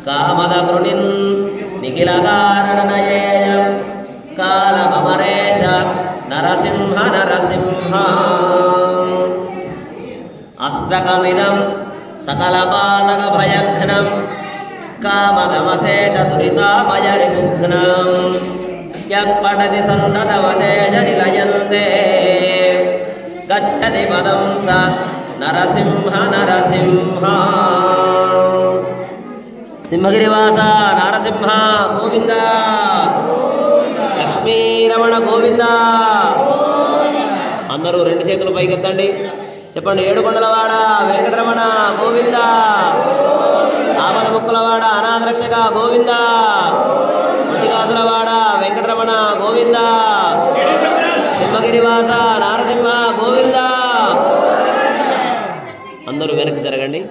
కామద కృణిన్ నిఖిల కారణనయేయ కాలమరేశ నరసింహ నరసింహ అష్టకమినం సకలపాతక భయఘ్నం కామగమశేష దురితామయరిముఘ్నం యత్పఠతి సంతతమశేష నిలయంతే గచ్చతి పదం స నరసింహ నరసింహ. సింహగిరివాస నరసింహ గోవింద, లక్ష్మీరమణ గోవింద. అందరూ రెండు చేతులు పైకెత్తండి. చెప్పండి. ఏడుకొండలవాడ వెంకటరమణ గోవింద. ఆపద ముక్కులవాడ అనాథ రక్షక గోవింద. మట్టికాసులవాడ వెంకటరమణ గోవింద. సింహగిరివాస నారసింహ గోవింద. అందరూ వెనక్కి జరగండి.